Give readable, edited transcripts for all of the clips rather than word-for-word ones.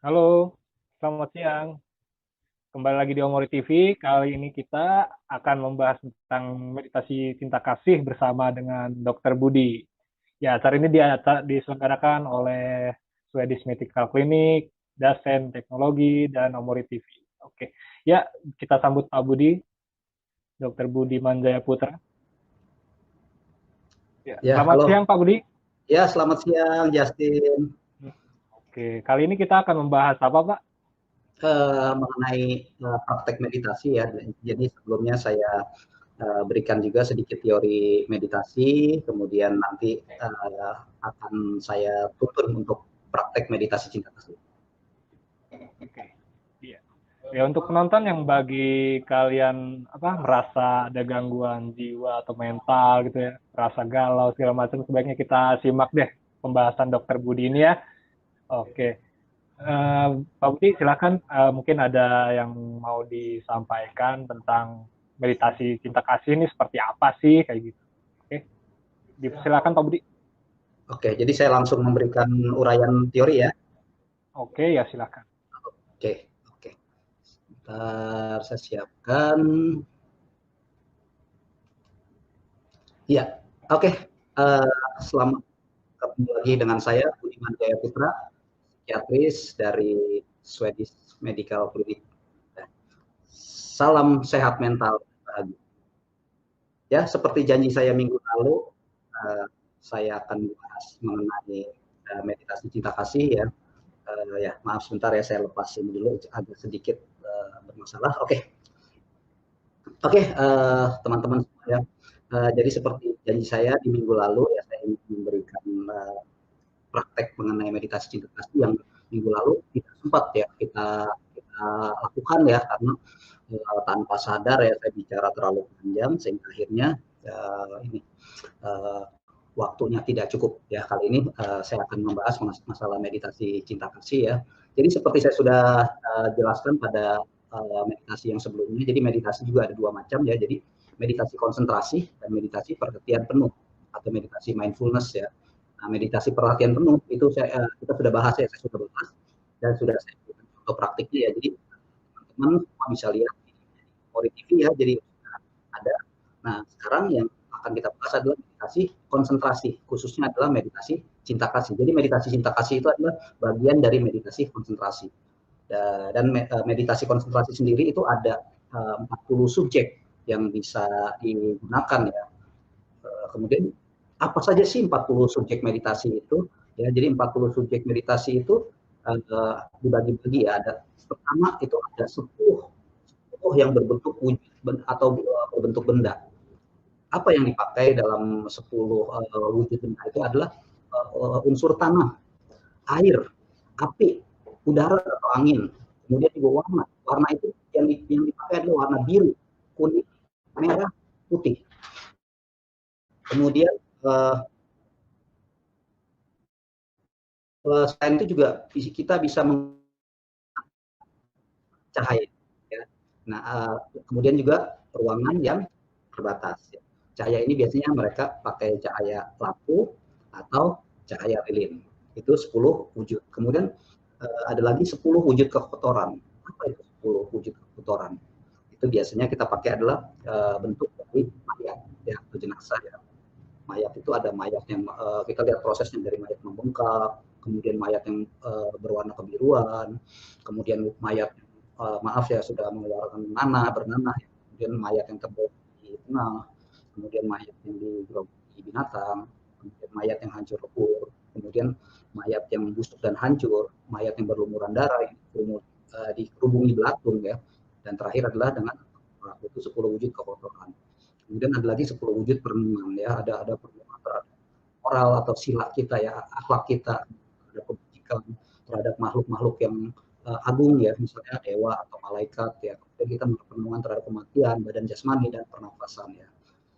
Halo, selamat siang. Kembali lagi di Omori TV. Kali ini kita akan membahas tentang meditasi cinta kasih bersama dengan Dr. Budi. Ya, acara ini diselenggarakan oleh Swedish Medical Clinic, Dasen Teknologi, dan Omori TV. Oke, ya kita sambut Pak Budi, Dr. Budi Manjaya Putra. Ya, Ya, selamat halo. siang Pak Budi. Ya, selamat siang, Justin. Oke, kali ini kita akan membahas apa Pak? Mengenai praktek meditasi ya. Jadi sebelumnya saya berikan juga sedikit teori meditasi, kemudian nanti akan saya tuntun untuk praktek meditasi cinta kasih. Oke. Iya. Ya untuk penonton yang bagi kalian merasa ada gangguan jiwa atau mental gitu ya, merasa galau segala macam, sebaiknya kita simak deh pembahasan Dokter Budi ini ya. Oke. Pak Budi silakan, mungkin ada yang mau disampaikan tentang meditasi cinta kasih ini seperti apa sih kayak gitu. Oke. Silakan Pak Budi. Oke, jadi saya langsung memberikan uraian teori ya. Oke, ya silakan. Oke. Sebentar, saya siapkan. Ya, oke. Selamat ketemu lagi dengan saya, Budi Manjaya Putra, psikiatris dari Swedish Medical Clinic. Salam sehat mental. Ya, seperti janji saya minggu lalu, saya akan bahas mengenai meditasi cinta kasih ya. Ya, maaf sebentar ya, saya lepas ini dulu, agak sedikit bermasalah. Oke, teman-teman semua ya. Jadi seperti janji saya di minggu lalu ya, saya ingin memberikan praktek mengenai meditasi cinta kasih yang minggu lalu tidak sempat ya kita lakukan ya, karena tanpa sadar ya saya bicara terlalu panjang sehingga akhirnya ini waktunya tidak cukup ya. Kali ini saya akan membahas masalah meditasi cinta kasih ya. Jadi seperti saya sudah jelaskan pada meditasi yang sebelumnya, jadi meditasi juga ada dua macam ya. Jadi meditasi konsentrasi dan meditasi perhatian penuh atau meditasi mindfulness ya. Nah, meditasi perhatian penuh itu kita sudah bahas ya, saya sudah bahas dan sudah saya berikan contoh praktiknya ya. Jadi teman-teman semua bisa lihat di Ori TV ya. Jadi ada. Nah, sekarang yang akan kita bahas adalah meditasi konsentrasi, khususnya adalah meditasi cinta kasih. Jadi meditasi cinta kasih itu adalah bagian dari meditasi konsentrasi. Dan meditasi konsentrasi sendiri itu ada 40 subjek yang bisa digunakan ya. Kemudian apa saja sih 40 subjek meditasi itu? Ya, jadi 40 subjek meditasi itu dibagi-bagi ya. Ada pertama itu ada 10 yang berbentuk wujud atau berbentuk benda. Apa yang dipakai dalam 10 wujud benda itu adalah unsur tanah, air, api, udara atau angin. Kemudian juga warna. Warna itu yang dipakai adalah warna biru, kuning, merah, putih. Kemudian selain itu juga kita bisa cahaya. Ya. Nah, kemudian juga ruangan yang terbatas. Ya. Cahaya ini biasanya mereka pakai cahaya lampu atau cahaya lilin. Itu 10 wujud. Kemudian ada lagi 10 wujud kekotoran. Apa itu 10 wujud kekotoran? Itu biasanya kita pakai adalah bentuk dari mayat ya, atau jenazah ya. Mayat itu ada mayat yang kita lihat prosesnya dari mayat membengkak, kemudian mayat yang berwarna kebiruan, kemudian mayat maaf ya sudah mengeluarkan bernanah, kemudian mayat yang terbuat di tengah, kemudian mayat yang digerogoti binatang, kemudian mayat yang hancur lebur, kemudian mayat yang busuk dan hancur, mayat yang berlumuran darah, dikerubungi belatung ya, dan terakhir adalah dengan itu 10 wujud kekotoran. Kemudian ada lagi 10 wujud perenungan ya, ada perenungan terhadap moral atau sila kita ya, akhlak kita, ada kebajikan terhadap makhluk-makhluk yang agung ya, misalnya dewa atau malaikat ya. Kemudian kita perenungan terhadap kematian, badan jasmani dan pernafasan ya.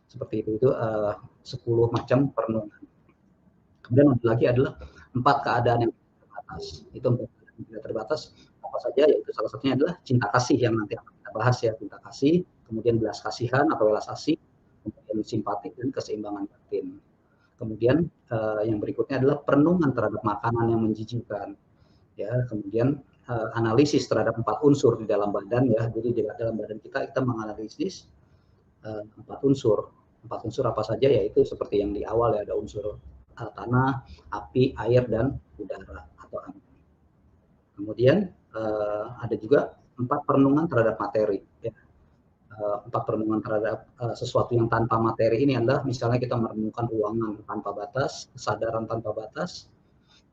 Seperti itu 10 macam perenungan. Kemudian ada lagi adalah 4 keadaan yang terbatas. Itu 4 keadaan yang tidak terbatas apa saja, yaitu salah satunya adalah cinta kasih yang nanti akan kita bahas ya, cinta kasih, kemudian belas kasihan atau welas asih, kemudian simpatik dan keseimbangan batin. Kemudian yang berikutnya adalah perenungan terhadap makanan yang menjijikkan. Ya, kemudian analisis terhadap 4 unsur di dalam badan ya. Jadi di dalam badan kita menganalisis 4 unsur. 4 unsur apa saja, yaitu seperti yang di awal ya, ada unsur tanah, api, air, dan udara atau angin. Kemudian ada juga 4 perenungan terhadap materi. Ya. 4 perenungan terhadap sesuatu yang tanpa materi ini adalah misalnya kita merenungkan ruangan tanpa batas, kesadaran tanpa batas,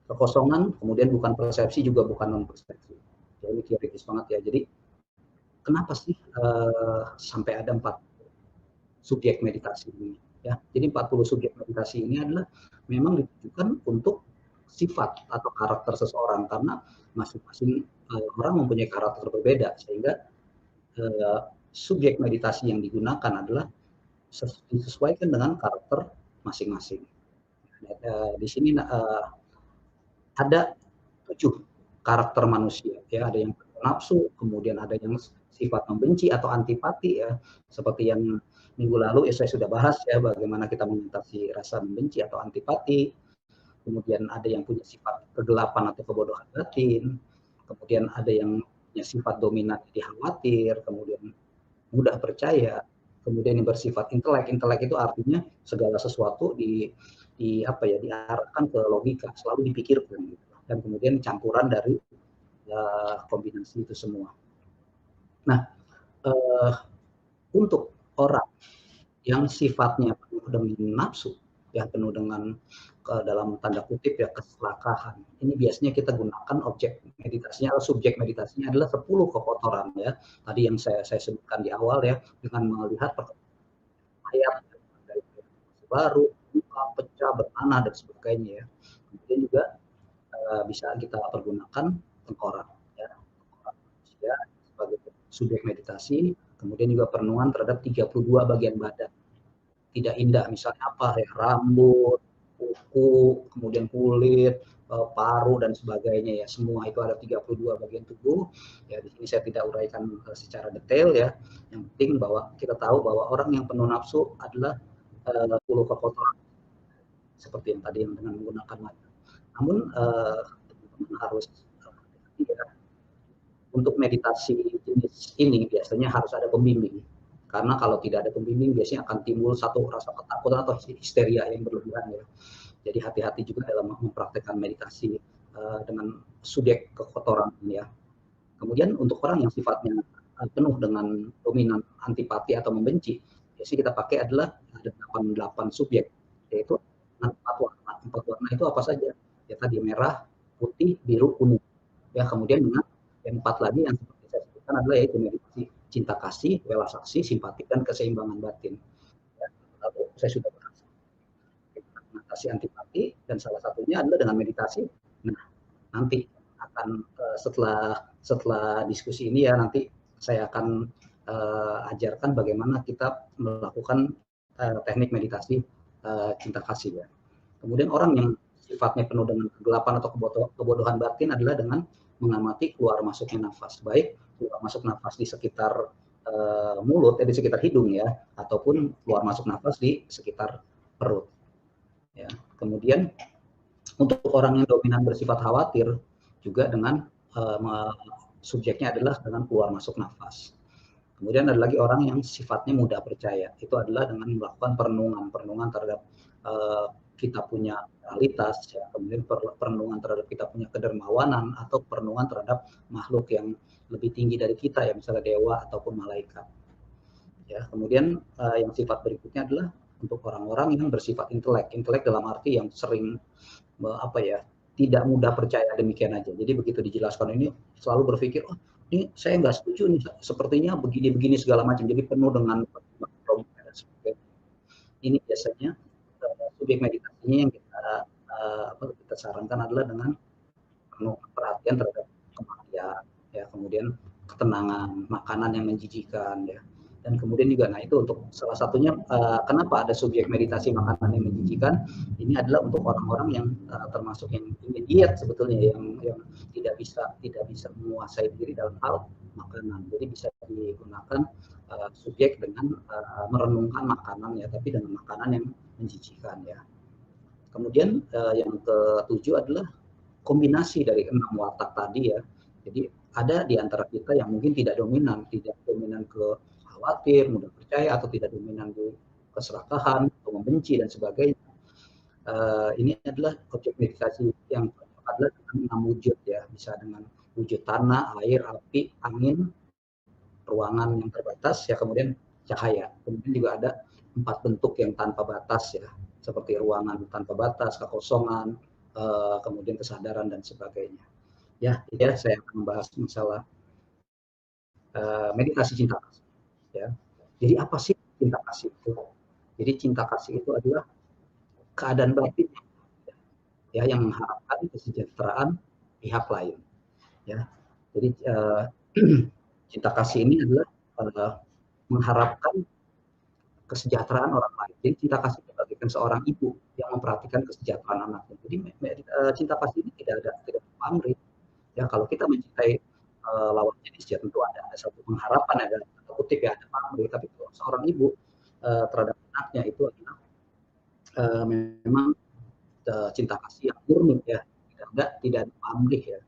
kekosongan, kemudian bukan persepsi juga bukan non persepsi. Jadi teoritis banget ya. Jadi kenapa sih sampai ada 4 subjek meditasi ini? Ya, jadi 40 subjek meditasi ini adalah memang ditujukan untuk sifat atau karakter seseorang, karena masing-masing orang mempunyai karakter berbeda, sehingga subjek meditasi yang digunakan adalah disesuaikan dengan karakter masing-masing. Di sini ada 7 karakter manusia ya, ada yang nafsu, kemudian ada yang sifat membenci atau antipati ya, seperti yang minggu lalu ya saya sudah bahas ya, bagaimana kita mengatasi rasa membenci atau antipati. Kemudian ada yang punya sifat kegelapan atau kebodohan batin, kemudian ada yang punya sifat dominan jadi khawatir, kemudian mudah percaya, kemudian yang bersifat intelek. Intelek itu artinya segala sesuatu diarahkan ke logika, selalu dipikirkan gitu. Dan kemudian campuran dari kombinasi itu semua. Nah, untuk orang yang sifatnya penuh dengan nafsu, ya penuh dengan dalam tanda kutip ya keserakahan. Ini biasanya kita gunakan objek meditasinya atau subjek meditasinya adalah 10 kekotoran ya. Tadi yang saya sebutkan di awal ya, dengan melihat ayat dari baru, luka, pecah, bertanah dan sebagainya ya. Kemudian juga bisa kita pergunakan tengkorak ya. Tengkorak manusia sebagai subjek meditasi, kemudian juga perenungan terhadap 32 bagian badan. Tidak indah, misalnya apa ya, rambut, kuku, kemudian kulit, paru dan sebagainya ya, semua itu ada 32 bagian tubuh. Ya di sini saya tidak uraikan secara detail ya. Yang penting bahwa kita tahu bahwa orang yang penuh nafsu adalah 10 kekotoran seperti yang tadi yang dengan menggunakan mata. Namun teman-teman harus ya, untuk meditasi jenis ini biasanya harus ada pembimbing. Karena kalau tidak ada pembimbing biasanya akan timbul satu rasa ketakutan atau histeria yang berlebihan ya. Jadi hati-hati juga dalam mempraktekkan meditasi dengan subjek kekotoran ya. Kemudian untuk orang yang sifatnya penuh dengan dominan antipati atau membenci, biasanya kita pakai adalah ada 8 subjek, yaitu 4 warna. 4 warna itu apa saja? Ya tadi merah, putih, biru, kuning. Ya kemudian dengan yang 4 lagi yang seperti saya sebutkan adalah yaitu meditasi cinta kasih, welas aksi, simpatik, dan keseimbangan batin. Ya, lalu saya sudah bahas meditasi antipati, dan salah satunya adalah dengan meditasi. Nah, nanti akan setelah diskusi ini ya, nanti saya akan ajarkan bagaimana kita melakukan teknik meditasi cinta kasih ya. Kemudian orang yang sifatnya penuh dengan kegelapan atau kebodohan batin adalah dengan mengamati keluar masuknya nafas, baik keluar masuk nafas di sekitar mulut, di sekitar hidung ya, ataupun keluar masuk nafas di sekitar perut. Ya. Kemudian untuk orang yang dominan bersifat khawatir juga dengan subjeknya adalah dengan keluar masuk nafas. Kemudian ada lagi orang yang sifatnya mudah percaya, itu adalah dengan melakukan perenungan terhadap kita punya realitas, ya. Kemudian perenungan terhadap kita punya kedermawanan atau perenungan terhadap makhluk yang lebih tinggi dari kita ya, misalnya dewa ataupun malaikat. Ya, kemudian yang sifat berikutnya adalah untuk orang-orang yang bersifat intelek dalam arti yang sering tidak mudah percaya demikian aja. Jadi begitu dijelaskan ini selalu berpikir, oh ini saya nggak setuju nih, sepertinya begini segala macam. Jadi penuh dengan dan sebagainya. Ini biasanya subjek meditasinya yang kita sarankan adalah dengan penuh perhatian terhadap kematian, ya, kemudian ketenangan, makanan yang menjijikan, ya. Dan kemudian juga, nah itu untuk salah satunya kenapa ada subjek meditasi makanan yang menjijikan, ini adalah untuk orang-orang yang termasuk yang ingin diet sebetulnya, yang tidak bisa menguasai diri dalam hal makanan. Jadi bisa digunakan subjek dengan merenungkan makanan ya, tapi dengan makanan yang menjijikan ya. Kemudian yang ketujuh adalah kombinasi dari 6 watak tadi ya. Jadi ada di antara kita yang mungkin tidak dominan ke khawatir, mudah percaya, atau tidak dominan di keserakahan, atau membenci dan sebagainya. Ini adalah objek meditasi yang adalah dengan 6 wujud ya, bisa dengan wujud tanah, air, api, angin, ruangan yang terbatas ya, kemudian cahaya. Kemudian juga ada 4 bentuk yang tanpa batas ya, seperti ruangan tanpa batas, kekosongan, kemudian kesadaran dan sebagainya. Ya, saya akan membahas masalah meditasi cinta kasih. Ya. Jadi apa sih cinta kasih itu? Jadi cinta kasih itu adalah keadaan batin ya yang mengharapkan kesejahteraan pihak lain. Ya. Jadi cinta kasih ini adalah mengharapkan kesejahteraan orang lain. Jadi cinta kasih bagaikan seorang ibu yang memperhatikan kesejahteraan anaknya. Jadi cinta kasih ini tidak pamrih. Ya, kalau kita mencintai lawan jenis ya tentu ada satu pengharapan, ada tanda kutip ya, ada pamrih. Tapi kalau seorang ibu terhadap anaknya itu adalah memang cinta kasih yang murni ya, tidak ada pamrih ya.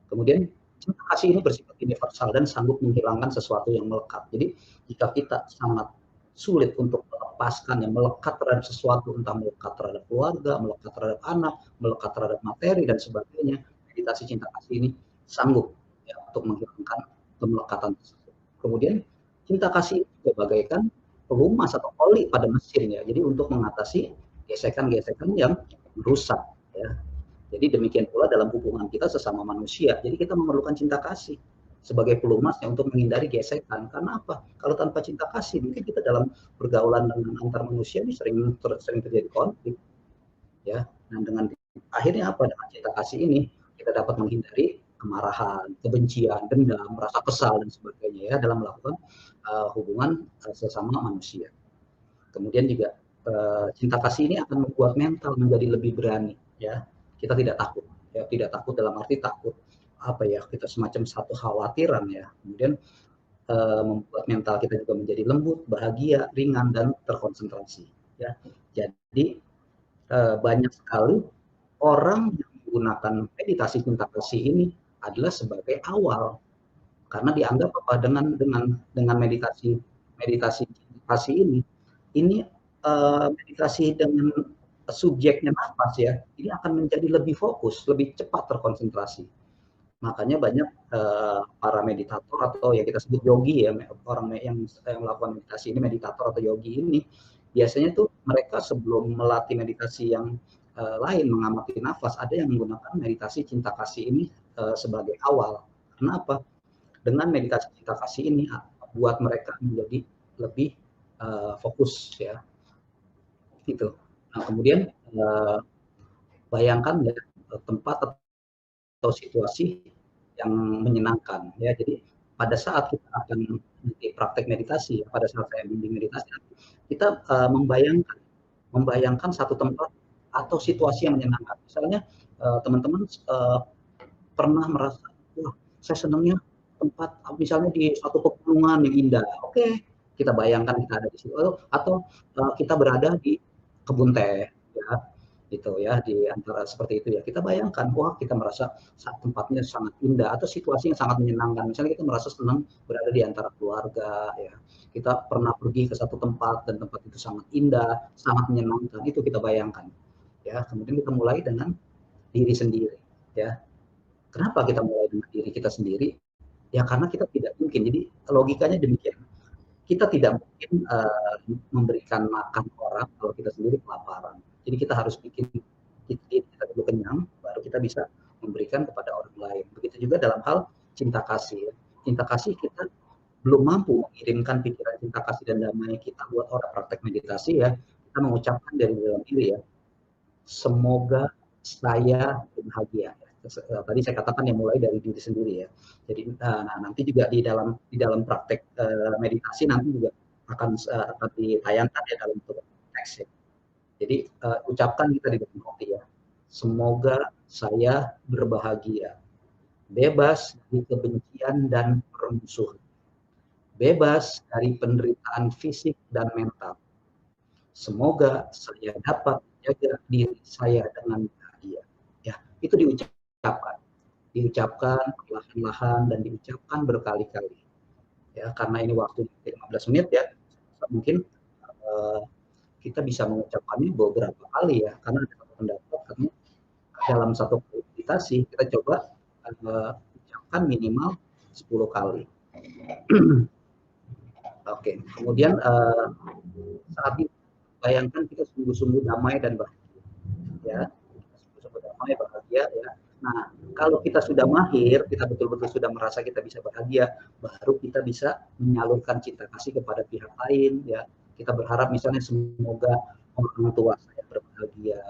Kemudian cinta kasih ini bersifat universal dan sanggup menghilangkan sesuatu yang melekat. Jadi jika kita sangat sulit untuk melepaskan yang melekat terhadap sesuatu, entah melekat terhadap keluarga, melekat terhadap anak, melekat terhadap materi dan sebagainya, meditasi cinta kasih ini sanggup ya, untuk menghilangkan kemelekatan tersebut. Kemudian cinta kasih itu bagaikan pelumas atau oli pada mesin ya. Jadi untuk mengatasi gesekan-gesekan yang merusak ya. Jadi demikian pula dalam hubungan kita sesama manusia. Jadi kita memerlukan cinta kasih sebagai pelumasnya untuk menghindari gesekan. Karena apa? Kalau tanpa cinta kasih, mungkin kita dalam pergaulan dengan antar manusia ini sering terjadi konflik. Ya, dan dengan akhirnya apa? Dengan cinta kasih ini kita dapat menghindari kemarahan, kebencian, dendam, rasa kesal dan sebagainya ya dalam melakukan hubungan sesama manusia. Kemudian juga cinta kasih ini akan membuat mental menjadi lebih berani ya. Kita tidak takut ya, tidak takut dalam arti takut apa ya, kita semacam satu khawatiran ya. Kemudian membuat mental kita juga menjadi lembut, bahagia, ringan dan terkonsentrasi ya. Jadi banyak sekali orang yang menggunakan meditasi cinta kasih ini adalah sebagai awal, karena dianggap apa, dengan meditasi cinta kasih ini meditasi dengan subjeknya nafas ya, ini akan menjadi lebih fokus, lebih cepat terkonsentrasi. Makanya banyak para meditator atau yang kita sebut yogi ya, orang yang melakukan meditasi ini, meditator atau yogi ini, biasanya tuh mereka sebelum melatih meditasi yang lain, mengamati nafas, ada yang menggunakan meditasi cinta kasih ini sebagai awal. Kenapa? Dengan meditasi cinta kasih ini buat mereka menjadi lebih fokus ya, gitu. Nah, kemudian bayangkan ya tempat atau situasi yang menyenangkan ya. Jadi pada saat kita akan praktek meditasi, pada saat saya bimbing meditasi, kita membayangkan satu tempat atau situasi yang menyenangkan. Misalnya teman-teman pernah merasa, wah saya senangnya tempat misalnya di suatu pegunungan yang indah. Oke, kita bayangkan kita ada di situ, atau kita berada di kebun teh ya, gitu ya, di antara seperti itu ya. Kita bayangkan, wah kita merasa tempatnya sangat indah atau situasi yang sangat menyenangkan. Misalnya kita merasa senang berada di antara keluarga ya. Kita pernah pergi ke satu tempat dan tempat itu sangat indah, sangat menyenangkan. Itu kita bayangkan. Ya, kemudian kita mulai dengan diri sendiri ya. Kenapa kita mulai dengan diri kita sendiri? Ya karena kita tidak mungkin. Jadi logikanya demikian. Kita tidak mungkin memberikan makan orang kalau kita sendiri kelaparan. Jadi kita harus bikin kita dulu kenyang, baru kita bisa memberikan kepada orang lain. Begitu juga dalam hal cinta kasih. Cinta kasih kita belum mampu mengirimkan pikiran cinta kasih dan damai kita buat orang praktek meditasi ya. Kita mengucapkan dari dalam diri ya, semoga saya bahagia. Tadi saya katakan yang mulai dari diri sendiri ya. Jadi nanti juga di dalam praktek meditasi nanti juga akan ditayangkan ya dalam bentuk teks ya. Jadi ucapkan kita di dalam hati ya. Semoga saya berbahagia, bebas dari kebencian dan permusuhan, bebas dari penderitaan fisik dan mental. Semoga saya dapat menjaga diri saya dengan bahagia. Ya, itu diucapkan perlahan-lahan dan diucapkan berkali-kali. Ya, karena ini waktu 15 menit ya, mungkin kita bisa mengucapkannya beberapa kali ya, karena ada pendapat katanya dalam satu meditasi kita coba ucapkan minimal 10 kali. Oke, kemudian saat itu bayangkan kita sungguh-sungguh damai dan bahagia, ya, sungguh-sungguh damai bahagia ya. Nah, kalau kita sudah mahir, kita betul-betul sudah merasa kita bisa bahagia, baru kita bisa menyalurkan cinta kasih kepada pihak lain, ya. Kita berharap misalnya semoga orang tua saya berbahagia,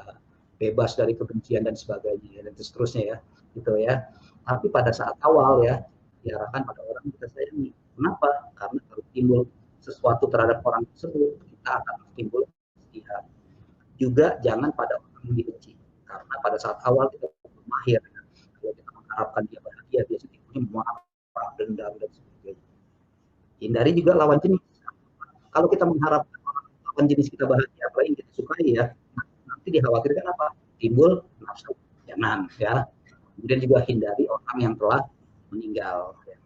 bebas dari kebencian dan sebagainya dan seterusnya ya, gitu ya. Tapi pada saat awal ya, diarahkan pada orang yang kita sayangi. Kenapa? Karena kalau timbul sesuatu terhadap orang tersebut, kita akan timbul kesedihan. Juga jangan pada orang yang dibenci, karena pada saat awal kita belum mahir. Kalau kita mengharapkan dia bahagia, biasanya timbulnya marah, dendam dan sebagainya. Hindari juga lawan jenis. Kalau kita mengharapkan lawan jenis kita bahagia, apalagi yang kita sukai ya, nanti dikhawatirkan apa? Timbul nafsu. Jangan ya. Kemudian juga hindari orang yang telah meninggal. Ya.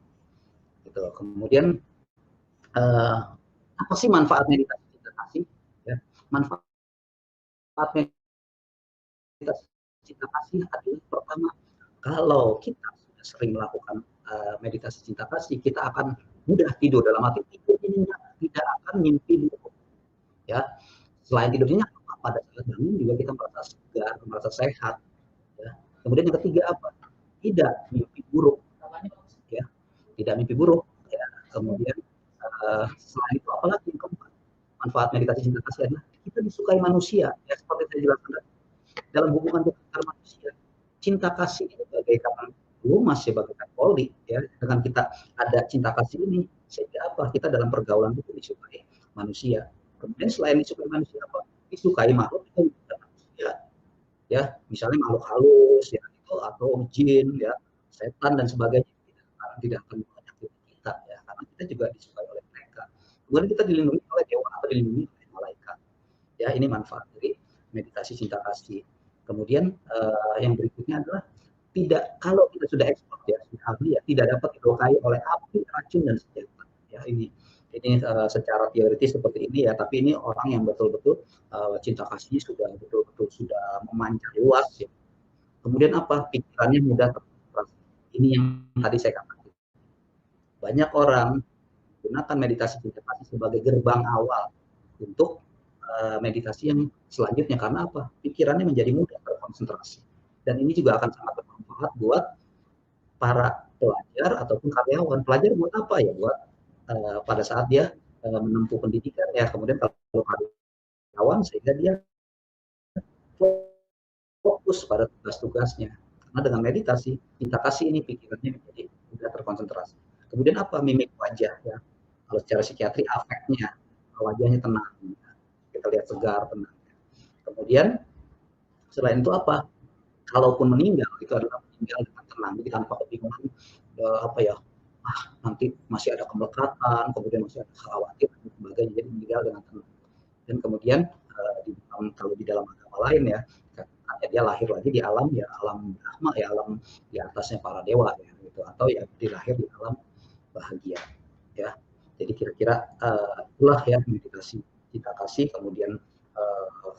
Gitu. Kemudian apa sih manfaat meditasi cinta kasih? Ya. Manfaat meditasi cinta kasih adalah pertama, kalau kita sudah sering melakukan meditasi cinta kasih, kita akan mudah tidur. Dalam arti tidur ini tidak akan mimpi buruk. Ya, selain tidurnya pada saat bangun juga kita merasa segar, merasa sehat. Ya. Kemudian yang ketiga apa? Tidak mimpi buruk. Ya, tidak mimpi buruk. Ya. Kemudian selain itu apalagi yang keempat? Manfaat meditasi cinta kasih adalah kita disukai manusia. Ya, seperti saya jelaskan dalam hubungan kita antar manusia, cinta kasih ini bagaikan lumas ya, bagaikan poli ya. Dengan kita ada cinta kasih ini, sehingga apa? Kita dalam pergaulan itu disukai manusia. Kemudian selain disukai manusia apa? Disukai makhluk itu manusia. Ya, misalnya makhluk halus ya, atau jin ya, setan dan sebagainya tidak akan menyakiti kita ya, karena kita juga disukai oleh mereka. Kemudian kita dilindungi oleh dewa atau dilindungi oleh malaikat. Ya, ini manfaat dari meditasi cinta kasih. Kemudian yang berikutnya adalah tidak, kalau kita sudah ekspor ya, sudah ahli ya, tidak dapat dilukai oleh api, racun dan senjata. Ya, ini secara teoritis seperti ini ya, tapi ini orang yang betul-betul cinta kasih sudah betul-betul sudah memancar luas ya. Kemudian apa? Pikirannya mudah terkonsentrasi. Ini yang tadi saya katakan. Banyak orang menggunakan meditasi cinta kasih sebagai gerbang awal untuk meditasi yang selanjutnya, karena apa? Pikirannya menjadi mudah terkonsentrasi. Dan ini juga akan sangat bermanfaat buat para pelajar ataupun karyawan. Pelajar buat apa ya? Buat pada saat dia menempuh pendidikan ya. Kemudian kalau karyawan sehingga dia fokus pada tugas-tugasnya. Karena dengan meditasi, cinta kasih ini pikirannya menjadi mudah terkonsentrasi. Kemudian apa? Mimik wajah ya. Kalau secara psikiatri afeknya, wajahnya tenang. Kita lihat segar, tenang. Kemudian selain itu apa? Kalaupun meninggal itu adalah meninggal dengan tenang, jadi tanpa kebingungan apa ya, nanti masih ada kemelekatan, kemudian masih ada khawatir dan sebagainya, jadi meninggal dengan tenang. Dan kemudian kalau di dalam agama lain ya, dia lahir lagi di alam ya, alam Brahma ya, alam di atasnya para dewa ya, gitu, atau ya dilahir di alam bahagia ya. Jadi kira-kira itulah ya meditasi cinta kasih. Kemudian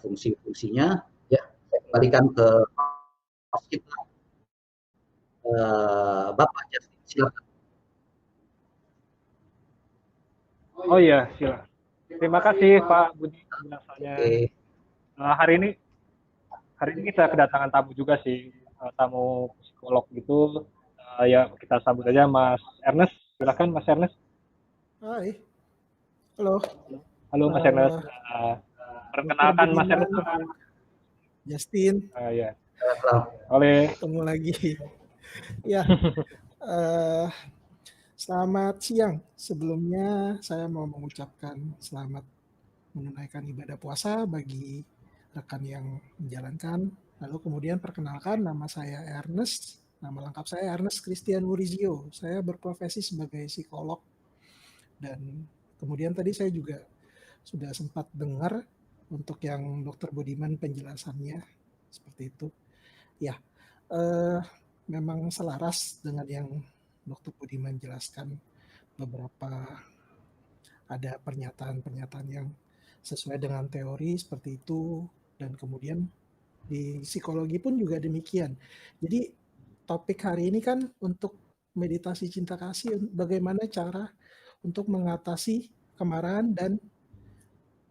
fungsi-fungsinya ya, saya kembalikan ke kita, Bapak Justin, silakan. Oh iya, silakan. Terima kasih Pak Budi penjelasannya. Hari ini kita kedatangan tamu juga sih, tamu psikolog gitu. Ya kita sambut aja Mas Ernest. Silakan Mas Ernest. Hai. Halo. Halo Mas Ernest. Perkenalkan Mas Ernest. Justin. Ya. Oleh. Ketemu lagi. Ya. Selamat siang. Sebelumnya saya mau mengucapkan selamat menunaikan ibadah puasa bagi rekan yang menjalankan. Lalu kemudian perkenalkan, nama saya Ernest. Nama lengkap saya Ernest Christian Murizio. Saya berprofesi sebagai psikolog. Dan kemudian tadi saya juga sudah sempat dengar untuk yang Dokter Budiman penjelasannya seperti itu. Ya, memang selaras dengan yang Dokter Budiman jelaskan, beberapa ada pernyataan-pernyataan yang sesuai dengan teori seperti itu, dan kemudian di psikologi pun juga demikian. Jadi topik hari ini kan untuk meditasi cinta kasih, bagaimana cara untuk mengatasi kemarahan dan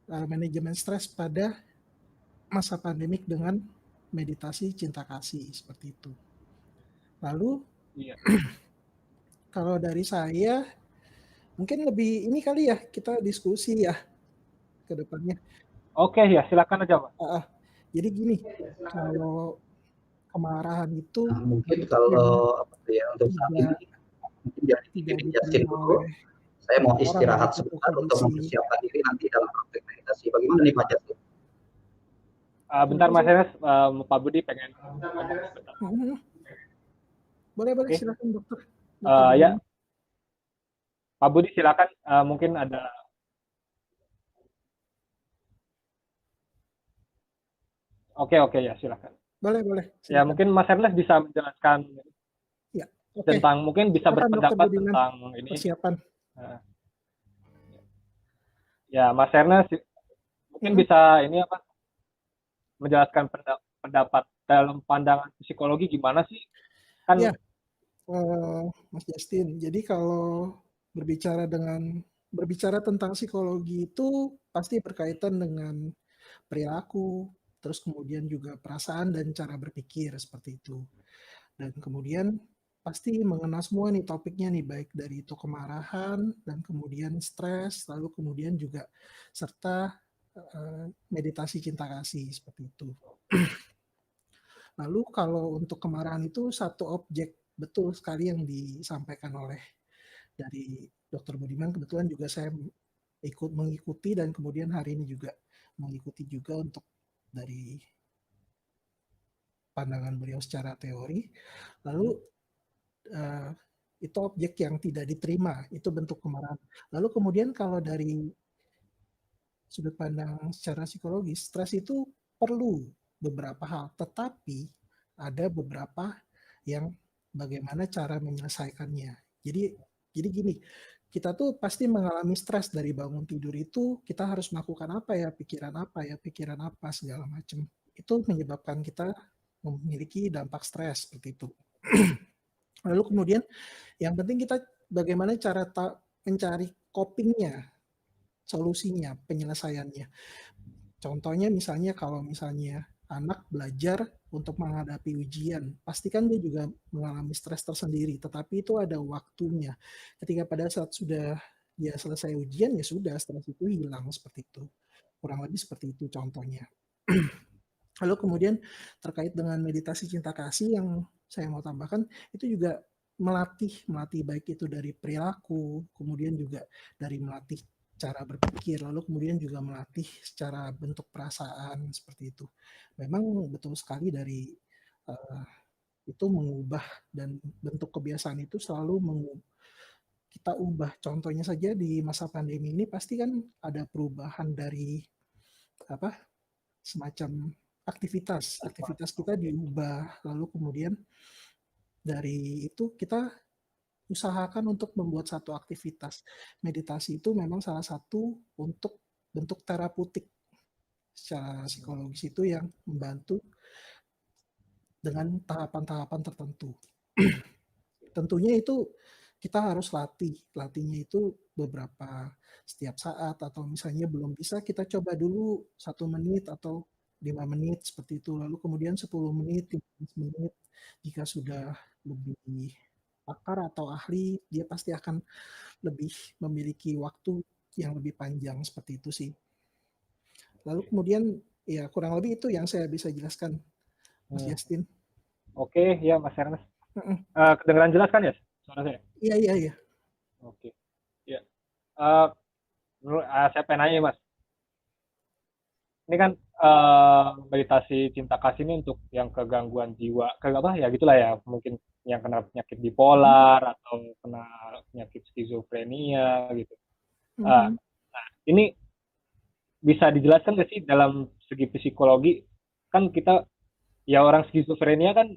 manajemen stres pada masa pandemik dengan meditasi cinta kasih seperti itu. Lalu Iya. kalau dari saya mungkin lebih ini kali ya, kita diskusi ya ke depannya. Oke, ya silakan aja, Mas. Jadi gini, kalau kemarahan itu Nah, mungkin yang kalau apa ya untuk saat ini mungkin jadi tidak Justin diterima dulu. oleh Saya mau orang dalam istirahat satu sebentar untuk kondisi. mempersiapkan diri nanti dalam praktek meditasi. Bagaimana nih Pak Justin? Bentar Mas Enes, Pak Budi pengen ngomong sebentar. Boleh, Oke. silakan dokter. Ya, Pak Budi silakan. Mungkin ada. Oke ya silakan. Boleh. Silakan. Ya mungkin Mas Ernest bisa menjelaskan ya, tentang mungkin bisa silakan, berpendapat tentang ini. Persiapan. Ya Mas Ernest mungkin bisa ini apa? Menjelaskan pendapat dalam pandangan psikologi gimana sih? Kan ya, Mas Justin. Jadi kalau berbicara tentang psikologi itu pasti berkaitan dengan perilaku, terus kemudian juga perasaan dan cara berpikir seperti itu. Dan kemudian pasti mengenal semua nih topiknya nih, baik dari itu kemarahan dan kemudian stres, lalu kemudian juga serta meditasi cinta kasih seperti itu. Lalu kalau untuk kemarahan itu satu objek, betul sekali yang disampaikan oleh dari Dr. Budiman, kebetulan juga saya mengikuti dan kemudian hari ini juga mengikuti juga untuk dari pandangan beliau secara teori. Lalu itu objek yang tidak diterima, itu bentuk kemarahan. Lalu kemudian kalau dari sudut pandang secara psikologis, stres itu perlu beberapa hal, tetapi ada beberapa yang bagaimana cara menyelesaikannya. Jadi gini, kita tuh pasti mengalami stres dari bangun tidur itu, kita harus melakukan apa ya, pikiran apa, segala macam. Itu menyebabkan kita memiliki dampak stres seperti itu. Lalu kemudian yang penting kita bagaimana cara mencari copingnya, solusinya, penyelesaiannya. Contohnya misalnya kalau misalnya anak belajar untuk menghadapi ujian, pastikan dia juga mengalami stres tersendiri, tetapi itu ada waktunya. Ketika pada saat sudah dia selesai ujian, ya sudah, stres itu hilang seperti itu. Kurang lebih seperti itu contohnya. Lalu kemudian terkait dengan meditasi cinta kasih yang saya mau tambahkan, itu juga melatih baik itu dari perilaku, kemudian juga dari melatih cara berpikir, lalu kemudian juga melatih secara bentuk perasaan seperti itu. Memang betul sekali dari itu mengubah, dan bentuk kebiasaan itu selalu kita ubah. Contohnya saja di masa pandemi ini pasti kan ada perubahan dari semacam aktivitas kita diubah, lalu kemudian dari itu kita usahakan untuk membuat satu aktivitas. Meditasi itu memang salah satu untuk bentuk terapeutik secara psikologis itu yang membantu dengan tahapan-tahapan tertentu. Tentunya itu kita harus latihnya itu beberapa setiap saat, atau misalnya belum bisa kita coba dulu 1 menit atau 5 menit seperti itu, lalu kemudian 10 menit, 15 menit. Jika sudah lebih pakar atau ahli, dia pasti akan lebih memiliki waktu yang lebih panjang seperti itu sih. Lalu kemudian ya kurang lebih itu yang saya bisa jelaskan, Mas Justin. Oke, ya Mas Ernest. Kedengaran jelas kan ya suara saya? Iya. Oke. Ya. Saya pengen nanya Mas. Ini kan meditasi cinta kasih ini untuk yang kegangguan jiwa, ya gitulah ya, mungkin yang kena penyakit bipolar atau kena penyakit skizofrenia gitu. Nah, ini bisa dijelaskan nggak sih dalam segi psikologi, kan kita ya orang skizofrenia kan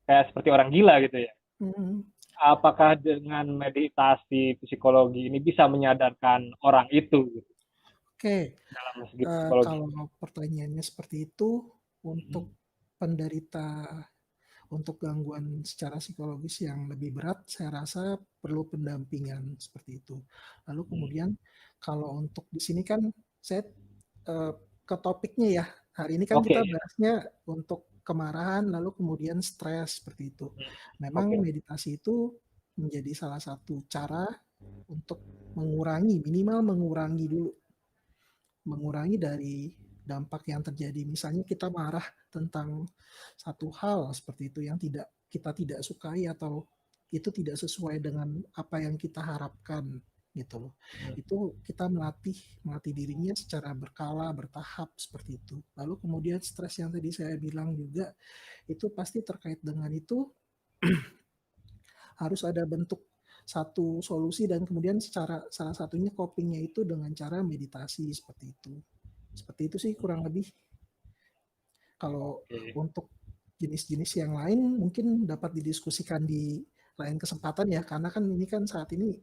kayak seperti orang gila gitu ya. Hmm. Apakah dengan meditasi psikologi ini bisa menyadarkan orang itu gitu, Oke, dalam segi psikologi? kalau pertanyaannya seperti itu, untuk penderita untuk gangguan secara psikologis yang lebih berat, saya rasa perlu pendampingan seperti itu. Lalu kemudian kalau untuk di sini kan saya ke topiknya ya. Hari ini kan Oke, kita ya. bahasnya untuk kemarahan, lalu kemudian stres seperti itu. Memang Oke. meditasi itu menjadi salah satu cara untuk mengurangi, minimal mengurangi dari dampak yang terjadi. Misalnya kita marah tentang satu hal seperti itu yang kita tidak sukai atau itu tidak sesuai dengan apa yang kita harapkan gitu loh. Itu kita melatih dirinya secara berkala, bertahap seperti itu. Lalu kemudian stres yang tadi saya bilang juga itu pasti terkait dengan itu harus ada bentuk satu solusi dan kemudian salah satunya copingnya itu dengan cara meditasi seperti itu. Seperti itu sih kurang lebih. Kalau Oke. untuk jenis-jenis yang lain mungkin dapat didiskusikan di lain kesempatan ya, karena kan ini kan saat ini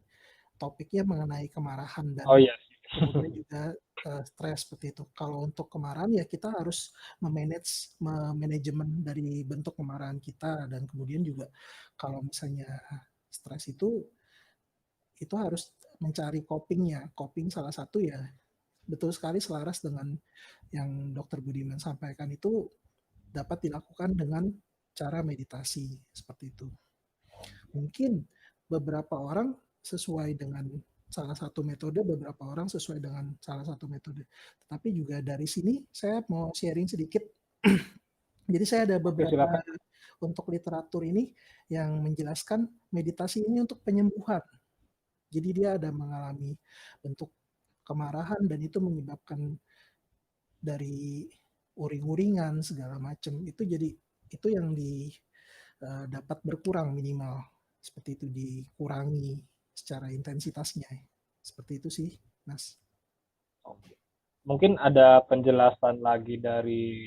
topiknya mengenai kemarahan dan Oh iya sih. kemudian juga stres seperti itu. Kalau untuk kemarahan ya kita harus manajemen dari bentuk kemarahan kita dan kemudian juga kalau misalnya stres itu harus mencari copingnya. Coping salah satu ya betul sekali selaras dengan yang Dokter Budiman sampaikan itu dapat dilakukan dengan cara meditasi seperti itu. Mungkin beberapa orang sesuai dengan salah satu metode, beberapa orang sesuai dengan salah satu metode. Tetapi juga dari sini saya mau sharing sedikit. Jadi saya ada Oke, beberapa silakan. untuk literatur ini yang menjelaskan meditasi ini untuk penyembuhan. Jadi dia ada mengalami bentuk kemarahan dan itu menyebabkan dari uring-uringan segala macam itu jadi itu yang dapat berkurang minimal seperti itu dikurangi secara intensitasnya seperti itu sih Mas. Oke. Mungkin ada penjelasan lagi dari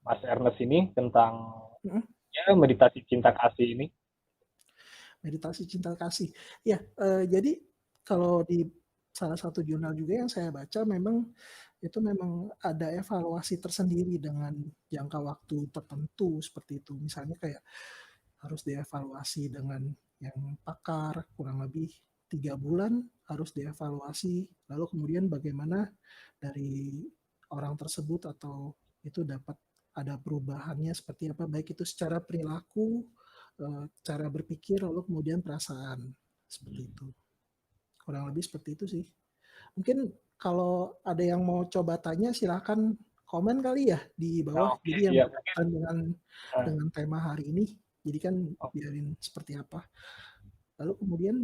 Mas Ernest ini tentang ya meditasi cinta kasih ini. Meditasi cinta kasih ya, jadi kalau di salah satu jurnal juga yang saya baca memang itu memang ada evaluasi tersendiri dengan jangka waktu tertentu seperti itu misalnya kayak harus dievaluasi dengan yang pakar kurang lebih 3 bulan harus dievaluasi lalu kemudian bagaimana dari orang tersebut atau itu dapat ada perubahannya seperti apa baik itu secara perilaku cara berpikir lalu kemudian perasaan seperti itu kurang lebih seperti itu sih mungkin kalau ada yang mau coba tanya silahkan komen kali ya di bawah Oke, jadi yang iya mungkin. berkaitan eh, dengan tema hari ini jadi kan oke. biarin seperti apa lalu kemudian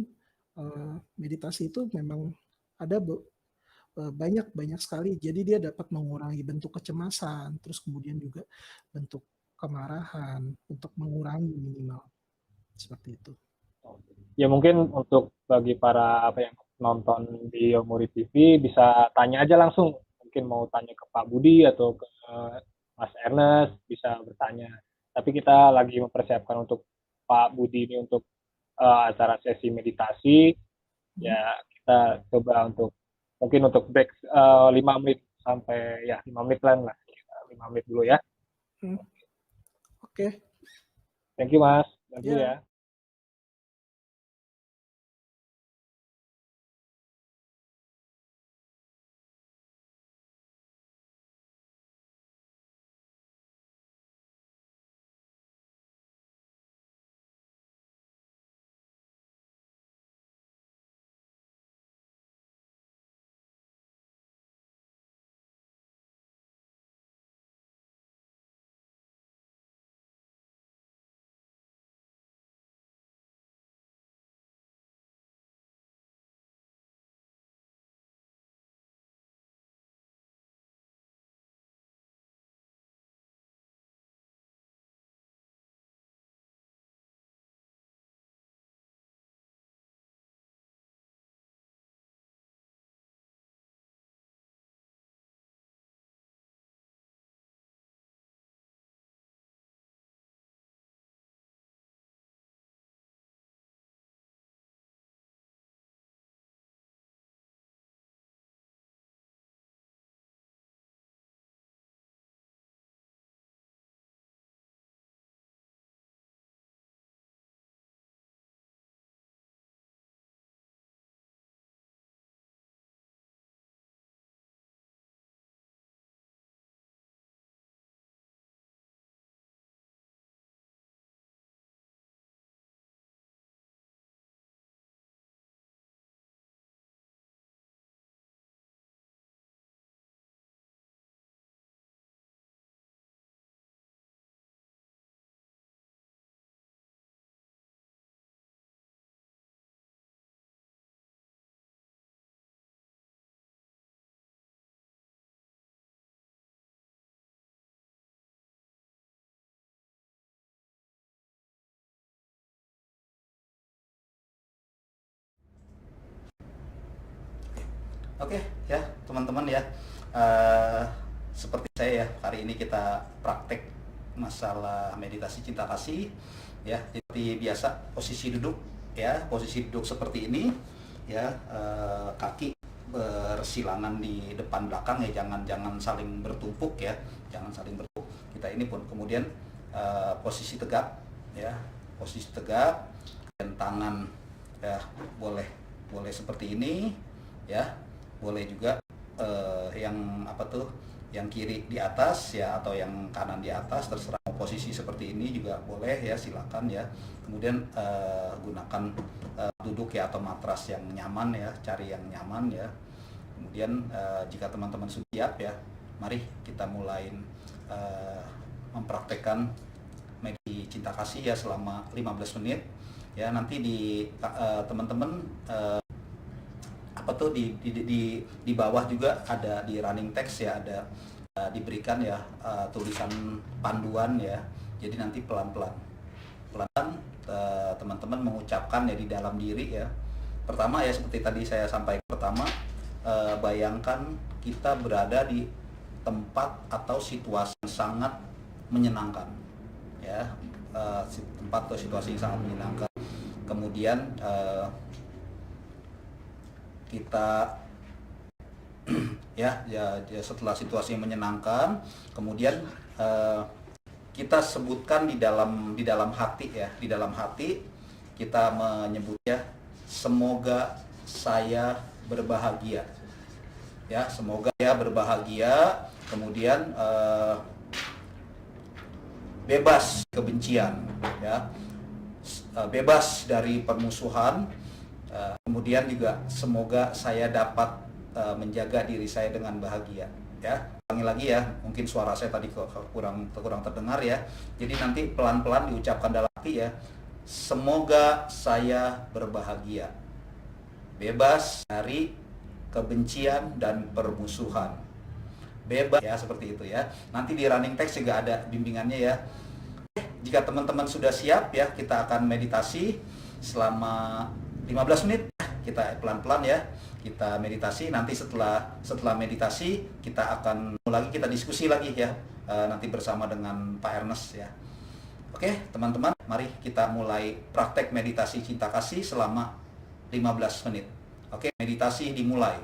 meditasi itu memang ada banyak banyak sekali jadi dia dapat mengurangi bentuk kecemasan terus kemudian juga bentuk kemarahan untuk mengurangi minimal seperti itu. Ya mungkin untuk bagi para apa yang nonton di Yomori TV bisa tanya aja langsung. Mungkin mau tanya ke Pak Budi atau ke Mas Ernest bisa bertanya. Tapi kita lagi mempersiapkan untuk Pak Budi ini untuk acara sesi meditasi. Hmm. Ya kita coba untuk mungkin untuk break 5 menit sampai ya 5 menit lah 5 menit dulu ya. Hmm. Oke. Okay. Thank you Mas. Dan dulu Ya. ya. Oke, ya teman-teman ya. Eh, Seperti saya ya, hari ini kita praktek masalah meditasi cinta kasih ya. Seperti biasa, posisi duduk ya, posisi duduk seperti ini ya, kaki bersilangan di depan belakang ya, jangan saling bertumpuk ya, jangan saling bertumpuk. Kita ini pun kemudian posisi tegak ya, posisi tegak, dan tangan ya boleh seperti ini ya, boleh juga yang apa tuh, yang kiri di atas ya, atau yang kanan di atas, terserah. Posisi seperti ini juga boleh ya, silakan ya. Kemudian gunakan duduk ya, atau matras yang nyaman ya, cari yang nyaman ya. Kemudian jika teman-teman sudah siap ya, mari kita mulai mempraktekkan meditasi cinta kasih ya selama 15 menit ya. Nanti di teman-teman apa tuh di bawah juga ada di running text ya, ada diberikan ya tulisan panduan ya. Jadi nanti pelan-pelan teman-teman mengucapkan ya di dalam diri ya. Pertama ya, seperti tadi saya sampaikan, pertama bayangkan kita berada di tempat atau situasi yang sangat menyenangkan ya, tempat atau situasi yang sangat menyenangkan. Kemudian kita ya setelah situasi yang menyenangkan, kemudian kita sebutkan di dalam hati ya, di dalam hati kita menyebutnya, semoga saya berbahagia ya, semoga ya berbahagia. Kemudian bebas kebencian ya, bebas dari permusuhan. Kemudian juga semoga saya dapat menjaga diri saya dengan bahagia ya. Ulangi lagi ya, mungkin suara saya tadi kurang terdengar ya. Jadi nanti pelan-pelan diucapkan dalam hati ya, semoga saya berbahagia, bebas dari kebencian dan permusuhan, bebas ya, seperti itu ya. Nanti di running text juga ada bimbingannya ya. Jika teman-teman sudah siap ya, kita akan meditasi selama 15 menit. Kita pelan-pelan ya, kita meditasi. Nanti setelah meditasi kita akan mulai, kita diskusi lagi ya, nanti bersama dengan Pak Ernest ya. Oke teman-teman, mari kita mulai praktek meditasi cinta kasih selama 15 menit. Oke, meditasi dimulai.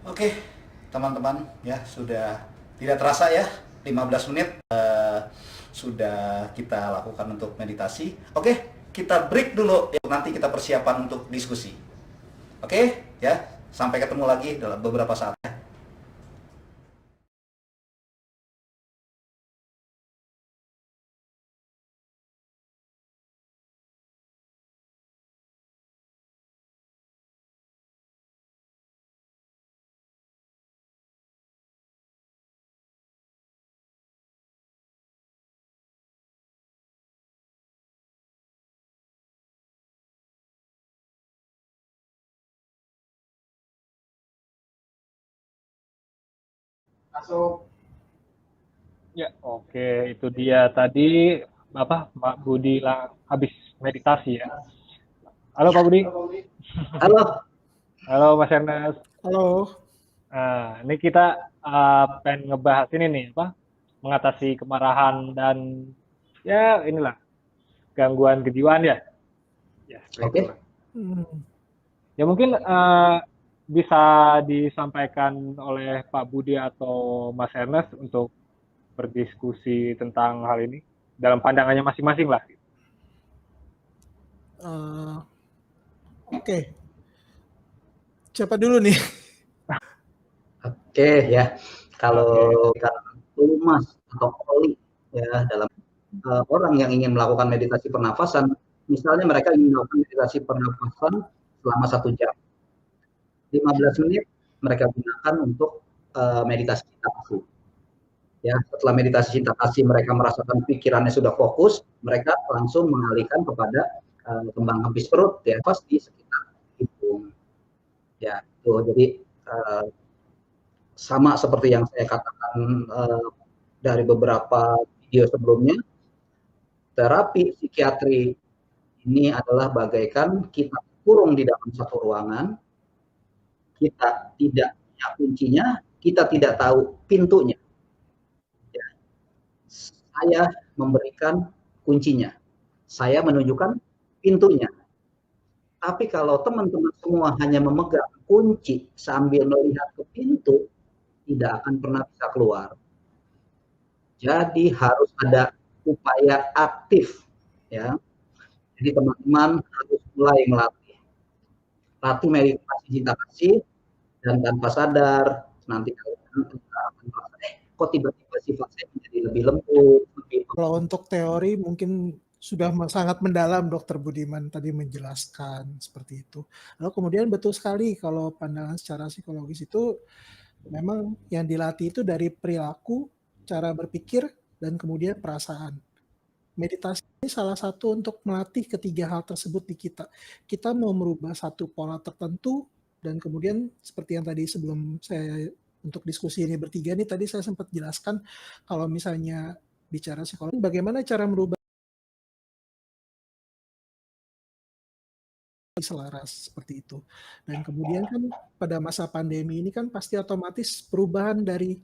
Oke, teman-teman, ya sudah tidak terasa ya 15 menit sudah kita lakukan untuk meditasi. Oke, kita break dulu ya, nanti kita persiapan untuk diskusi. Oke, ya. Sampai ketemu lagi dalam beberapa saat ya. Ya, oke, itu dia tadi apa Pak Budi lah habis meditasi ya. Halo Pak Budi. Halo. Halo Mas Ernest. Halo. Nah, ini kita pengen ngebahas ini nih apa? Mengatasi kemarahan dan ya inilah gangguan kejiwaan ya. Ya, Oke. itu. Ya mungkin bisa disampaikan oleh Pak Budi atau Mas Ernest untuk berdiskusi tentang hal ini dalam pandangannya masing-masing lah. Oke. Siapa dulu nih? Oke ya. Kalau Mas atau Oli ya dalam orang yang ingin melakukan meditasi pernafasan, misalnya mereka ingin melakukan meditasi pernafasan selama 1 jam. 15 menit mereka gunakan untuk meditasi cinta kasih. Ya, setelah meditasi cinta kasih mereka merasakan pikirannya sudah fokus, mereka langsung mengalihkan kepada kembang kempis perut ya, pas di sekitar hidung. Ya, tuh jadi sama seperti yang saya katakan dari beberapa video sebelumnya, terapi psikiatri ini adalah bagaikan kita kurung di dalam satu ruangan, kita tidak punya kuncinya, kita tidak tahu pintunya. Ya. Saya memberikan kuncinya, saya menunjukkan pintunya. Tapi kalau teman-teman semua hanya memegang kunci sambil melihat ke pintu, tidak akan pernah bisa keluar. Jadi harus ada upaya aktif, ya. Jadi teman-teman harus mulai latih meditasi cinta kasih, dan tanpa sadar nanti kalian akan merasa kok tiba-tiba sifat saya menjadi lebih lembut. Kalau untuk teori mungkin sudah sangat mendalam Dr. Budiman tadi menjelaskan seperti itu. Lalu kemudian betul sekali kalau pandangan secara psikologis itu memang yang dilatih itu dari perilaku, cara berpikir, dan kemudian perasaan. Meditasi ini salah satu untuk melatih ketiga hal tersebut di kita. Kita mau merubah satu pola tertentu, dan kemudian seperti yang tadi sebelum saya untuk diskusi ini bertiga nih, tadi saya sempat jelaskan kalau misalnya bicara psikologi, bagaimana cara merubah selaras seperti itu. Dan kemudian kan pada masa pandemi ini kan pasti otomatis perubahan dari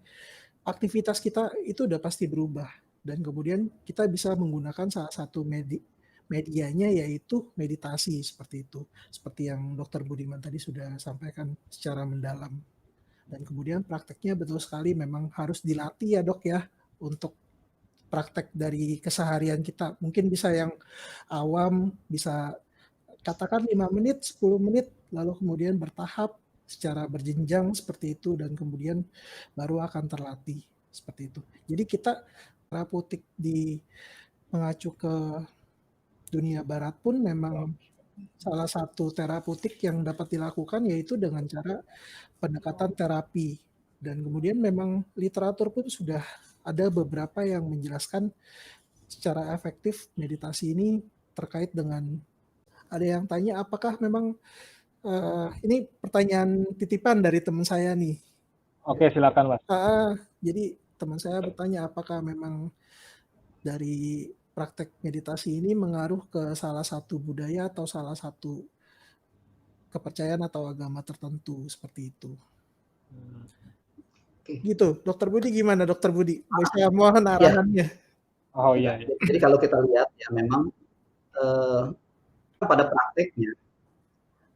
aktivitas kita itu udah pasti berubah. Dan kemudian kita bisa menggunakan salah satu medianya yaitu meditasi seperti itu. Seperti yang Dr. Budiman tadi sudah sampaikan secara mendalam. Dan kemudian prakteknya betul sekali memang harus dilatih ya dok ya untuk praktek dari keseharian kita. Mungkin bisa yang awam, bisa katakan 5 menit, 10 menit, lalu kemudian bertahap secara berjenjang seperti itu, dan kemudian baru akan terlatih seperti itu. Jadi kita terapeutik di mengacu ke dunia barat pun memang salah satu terapeutik yang dapat dilakukan yaitu dengan cara pendekatan terapi. Dan kemudian memang literatur pun sudah ada beberapa yang menjelaskan secara efektif meditasi ini terkait dengan, ada yang tanya apakah memang ini pertanyaan titipan dari teman saya nih. Oke, silakan Mas. Jadi teman saya bertanya apakah memang dari praktek meditasi ini mengaruh ke salah satu budaya atau salah satu kepercayaan atau agama tertentu seperti itu. Gitu, Dokter Budi gimana Dokter Budi? Bisa mohon arahannya. Oh iya. Jadi kalau kita lihat ya memang pada prakteknya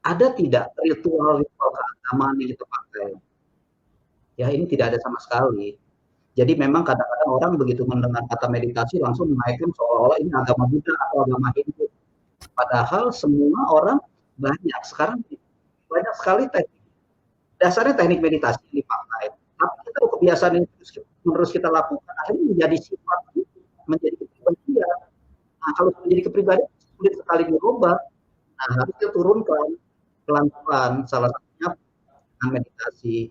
ada tidak ritual keagamaan yang kita pakai. Ya ini tidak ada sama sekali. Jadi memang kadang-kadang orang begitu mendengar kata meditasi langsung menaikkan seolah-olah ini agama Buddha atau agama Hindu. Padahal semua orang sekarang banyak sekali teknik. Dasarnya teknik meditasi yang dipakai. Tapi kita kebiasaan ini terus kita lakukan, akhirnya menjadi sifat, menjadi kepribadian. Nah, kalau menjadi kepribadian sulit sekali dirubah. Nah, harus kita turunkan pelan-pelan. Salah satunya dengan meditasi.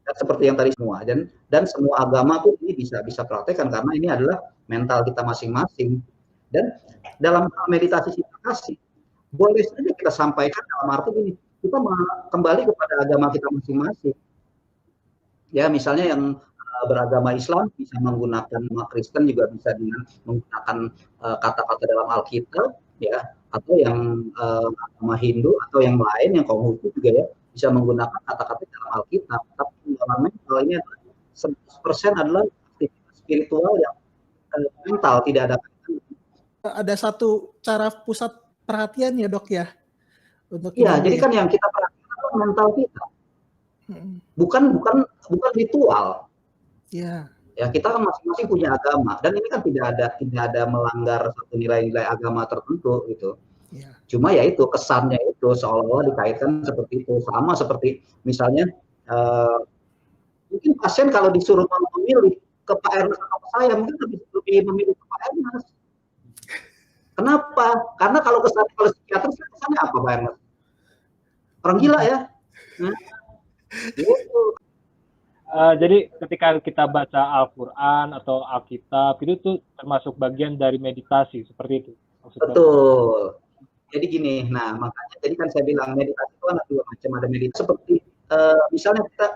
Dan seperti yang tadi semua, dan semua agama tuh ini bisa praktekkan karena ini adalah mental kita masing-masing. Dan dalam meditasi cinta kasih boleh saja kita sampaikan dalam arti ini, kita kembali kepada agama kita masing-masing. Ya, misalnya yang beragama Islam bisa menggunakan, nama Kristen juga bisa dengan menggunakan kata-kata dalam Alkitab, ya, atau yang agama Hindu atau yang lain yang Konghucu juga ya bisa menggunakan kata-kata dalam Alkitab. Tapi dalam mental ini 100% adalah aktivitas spiritual yang mental, tidak ada. Ada satu cara pusat perhatian ya dok ya untuk iya, jadi kan yang kita perhatikan adalah mental kita, bukan ritual. Ya. Ya kita kan masing-masing punya agama dan ini kan tidak ada melanggar satu nilai-nilai agama tertentu gitu. Ya. Cuma ya itu kesannya itu seolah-olah dikaitkan seperti itu, sama seperti misalnya mungkin pasien kalau disuruh memilih ke Pak Ernest atau ke saya mungkin lebih memilih ke Pak Ernest. Kenapa? Karena kalau psikiater kesannya apa Pak Ernest? Orang gila ya. Nah, gitu. Jadi ketika kita baca Al-Quran atau Alkitab itu tuh termasuk bagian dari meditasi seperti itu. Betul. Jadi gini, nah makanya jadi kan saya bilang meditasi itu ada dua macam, ada meditasi seperti misalnya kita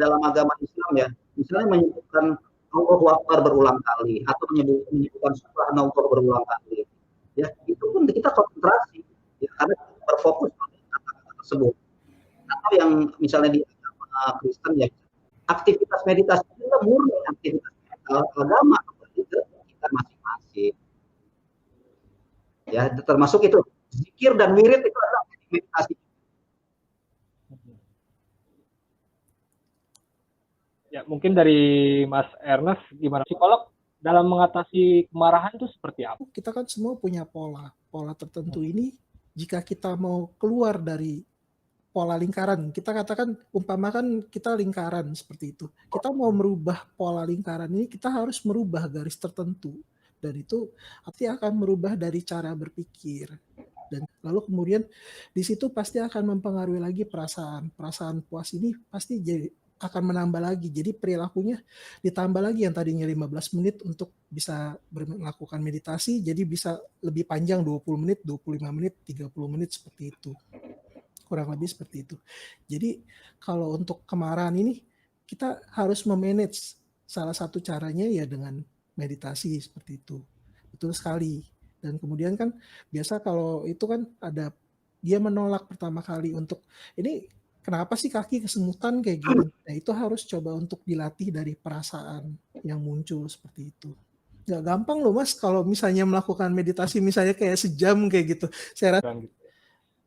dalam agama Islam ya, misalnya menyebutkan Allahu Akbar berulang kali atau menyebutkan Subhanallah berulang kali, ya itu pun kita konsentrasi, ya, karena berfokus pada kata-kata tersebut. Atau yang misalnya di agama Kristen ya, aktivitas meditasi itu murni aktivitas agama kita masing-masing. Ya, termasuk itu zikir dan wirid itu adalah meditasi. Ya, mungkin dari Mas Ernest gimana psikolog dalam mengatasi kemarahan itu seperti apa? Kita kan semua punya pola tertentu ini. Jika kita mau keluar dari pola lingkaran, kita katakan umpamakan kita lingkaran seperti itu. Kita mau merubah pola lingkaran ini, kita harus merubah garis tertentu. Dan itu artinya akan merubah dari cara berpikir. Dan lalu kemudian di situ pasti akan mempengaruhi lagi perasaan puas ini pasti jadi akan menambah lagi. Jadi perilakunya ditambah lagi yang tadinya 15 menit untuk bisa melakukan meditasi jadi bisa lebih panjang 20 menit, 25 menit, 30 menit seperti itu. Kurang lebih seperti itu. Jadi kalau untuk kemarahan ini kita harus memanage. Salah satu caranya ya dengan meditasi seperti itu. Betul sekali. Dan kemudian kan biasa kalau itu kan ada dia menolak pertama kali untuk ini kenapa sih kaki kesemutan kayak gini. Nah itu harus coba untuk dilatih dari perasaan yang muncul seperti itu. Nggak gampang loh mas kalau misalnya melakukan meditasi misalnya kayak sejam kayak gitu. Saya rasa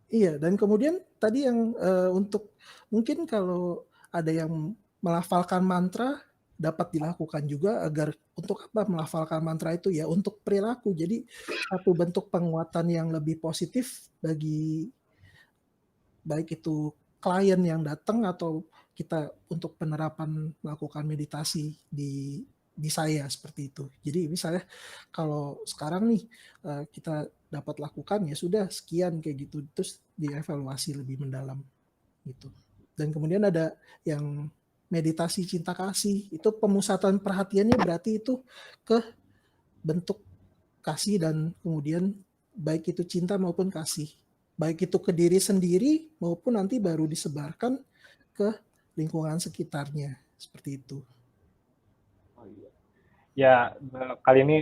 iya, dan kemudian tadi yang untuk mungkin kalau ada yang melafalkan mantra dapat dilakukan juga agar untuk apa melafalkan mantra itu ya untuk perilaku. Jadi satu bentuk penguatan yang lebih positif bagi baik itu klien yang datang atau kita untuk penerapan melakukan meditasi di saya seperti itu. Jadi misalnya kalau sekarang nih kita dapat lakukan ya sudah sekian kayak gitu terus dievaluasi lebih mendalam gitu. Dan kemudian ada yang meditasi cinta kasih itu pemusatan perhatiannya berarti itu ke bentuk kasih dan kemudian baik itu cinta maupun kasih. Baik itu ke diri sendiri maupun nanti baru disebarkan ke lingkungan sekitarnya seperti itu. Ya, kali ini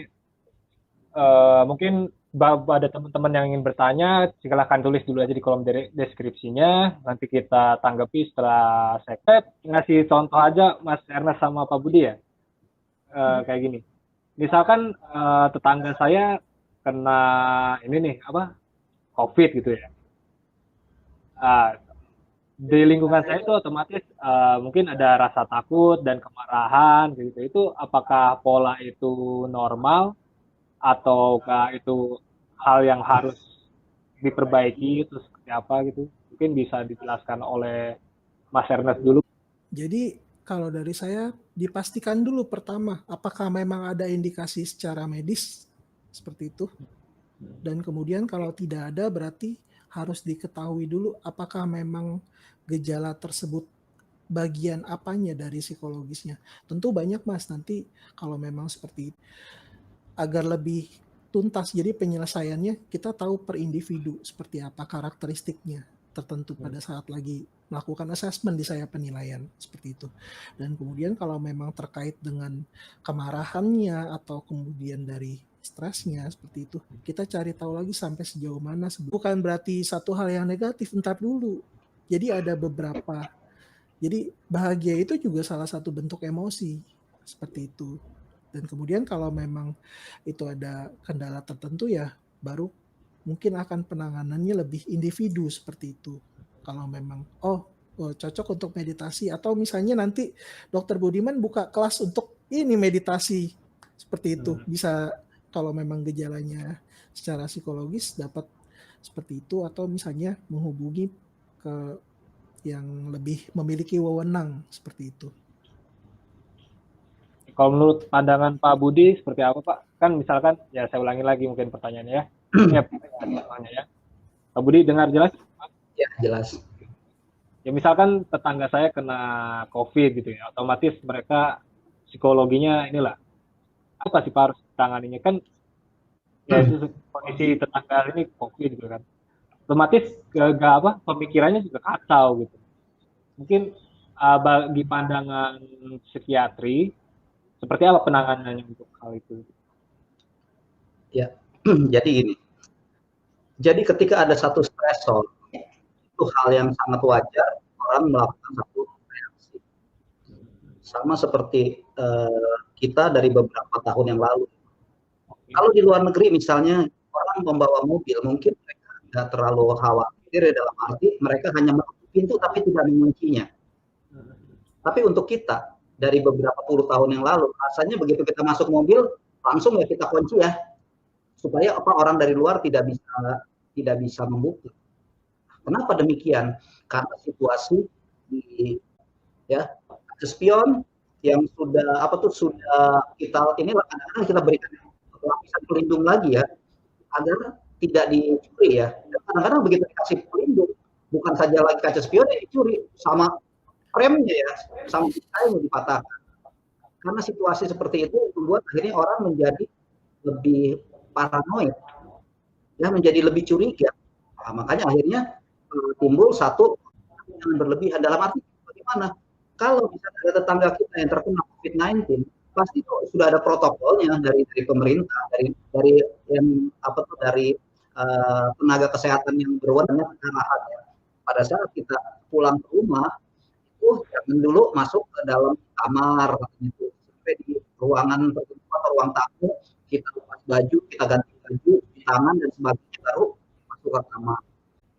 mungkin ada teman-teman yang ingin bertanya, silahkan tulis dulu aja di kolom deskripsinya. Nanti kita tanggapi setelah saya ngasih contoh aja Mas Ernest sama Pak Budi ya. Kayak gini. Misalkan tetangga saya kena ini nih COVID gitu ya. di lingkungan saya itu otomatis mungkin ada rasa takut dan kemarahan gitu. Itu apakah pola itu normal ataukah itu hal yang harus diperbaiki itu seperti apa gitu? Mungkin bisa dijelaskan oleh Mas Ernest dulu. Jadi kalau dari saya dipastikan dulu pertama apakah memang ada indikasi secara medis seperti itu. Dan kemudian kalau tidak ada berarti harus diketahui dulu apakah memang gejala tersebut bagian apanya dari psikologisnya. Tentu banyak Mas nanti kalau memang seperti itu. Agar lebih tuntas jadi penyelesaiannya kita tahu per individu seperti apa karakteristiknya tertentu pada saat lagi melakukan assessment di saya penilaian seperti itu. Dan kemudian kalau memang terkait dengan kemarahannya atau kemudian dari stresnya seperti itu, kita cari tahu lagi sampai sejauh mana. Bukan berarti satu hal yang negatif, entar dulu. Jadi ada beberapa. Jadi bahagia itu juga salah satu bentuk emosi seperti itu. Dan kemudian kalau memang itu ada kendala tertentu ya baru mungkin akan penanganannya lebih individu seperti itu. Kalau memang cocok untuk meditasi atau misalnya nanti Dokter Budiman buka kelas untuk ini meditasi seperti itu. Bisa kalau memang gejalanya secara psikologis dapat seperti itu atau misalnya menghubungi ke yang lebih memiliki wewenang seperti itu. Kalau menurut pandangan Pak Budi seperti apa Pak? Kan misalkan ya saya ulangi lagi mungkin pertanyaannya ya. Ya. Pak Budi dengar jelas? Ya, jelas. Ya misalkan tetangga saya kena COVID gitu ya, otomatis mereka psikologinya inilah apa sih Pak harus tanganinya kan ya itu kondisi tetangga ini COVID gitu kan. Otomatis pemikirannya juga kacau gitu. Mungkin bagi pandangan psikiatri seperti apa penanganannya untuk hal itu? Ya, jadi gini. Jadi ketika ada satu stresor, itu hal yang sangat wajar orang melakukan satu reaksi. Sama seperti kita dari beberapa tahun yang lalu. Kalau di luar negeri misalnya orang membawa mobil, mungkin mereka tidak terlalu khawatir ya, dalam arti mereka hanya menutup pintu tapi tidak menguncinya. Tapi untuk kita dari beberapa puluh tahun yang lalu, rasanya begitu kita masuk mobil langsung ya kita kunci ya, supaya orang dari luar tidak bisa membuka. Kenapa demikian? Karena situasi di spion yang sudah kita ini kadang-kadang kita berikan lapisan pelindung lagi ya, agar tidak dicuri ya. Dan kadang-kadang begitu dikasih pelindung, bukan saja lagi kaca spion yang dicuri, sama remnya ya, sama yang dipatahkan. Karena situasi seperti itu membuat akhirnya orang menjadi lebih paranoid, ya, menjadi lebih curiga. Nah, makanya akhirnya timbul satu yang berlebihan. Dalam arti bagaimana? Kalau misalnya ada tetangga kita yang terkena COVID-19, pasti sudah ada protokolnya dari pemerintah, dari tenaga kesehatan yang berwenang arahannya. Pada saat kita pulang ke rumah, jangan dulu masuk ke dalam kamar, gitu. Sampai di ruangan tertentu atau ruang tamu, kita lepas baju, kita ganti baju, cuci tangan dan sebagainya, baru masuk ke kamar.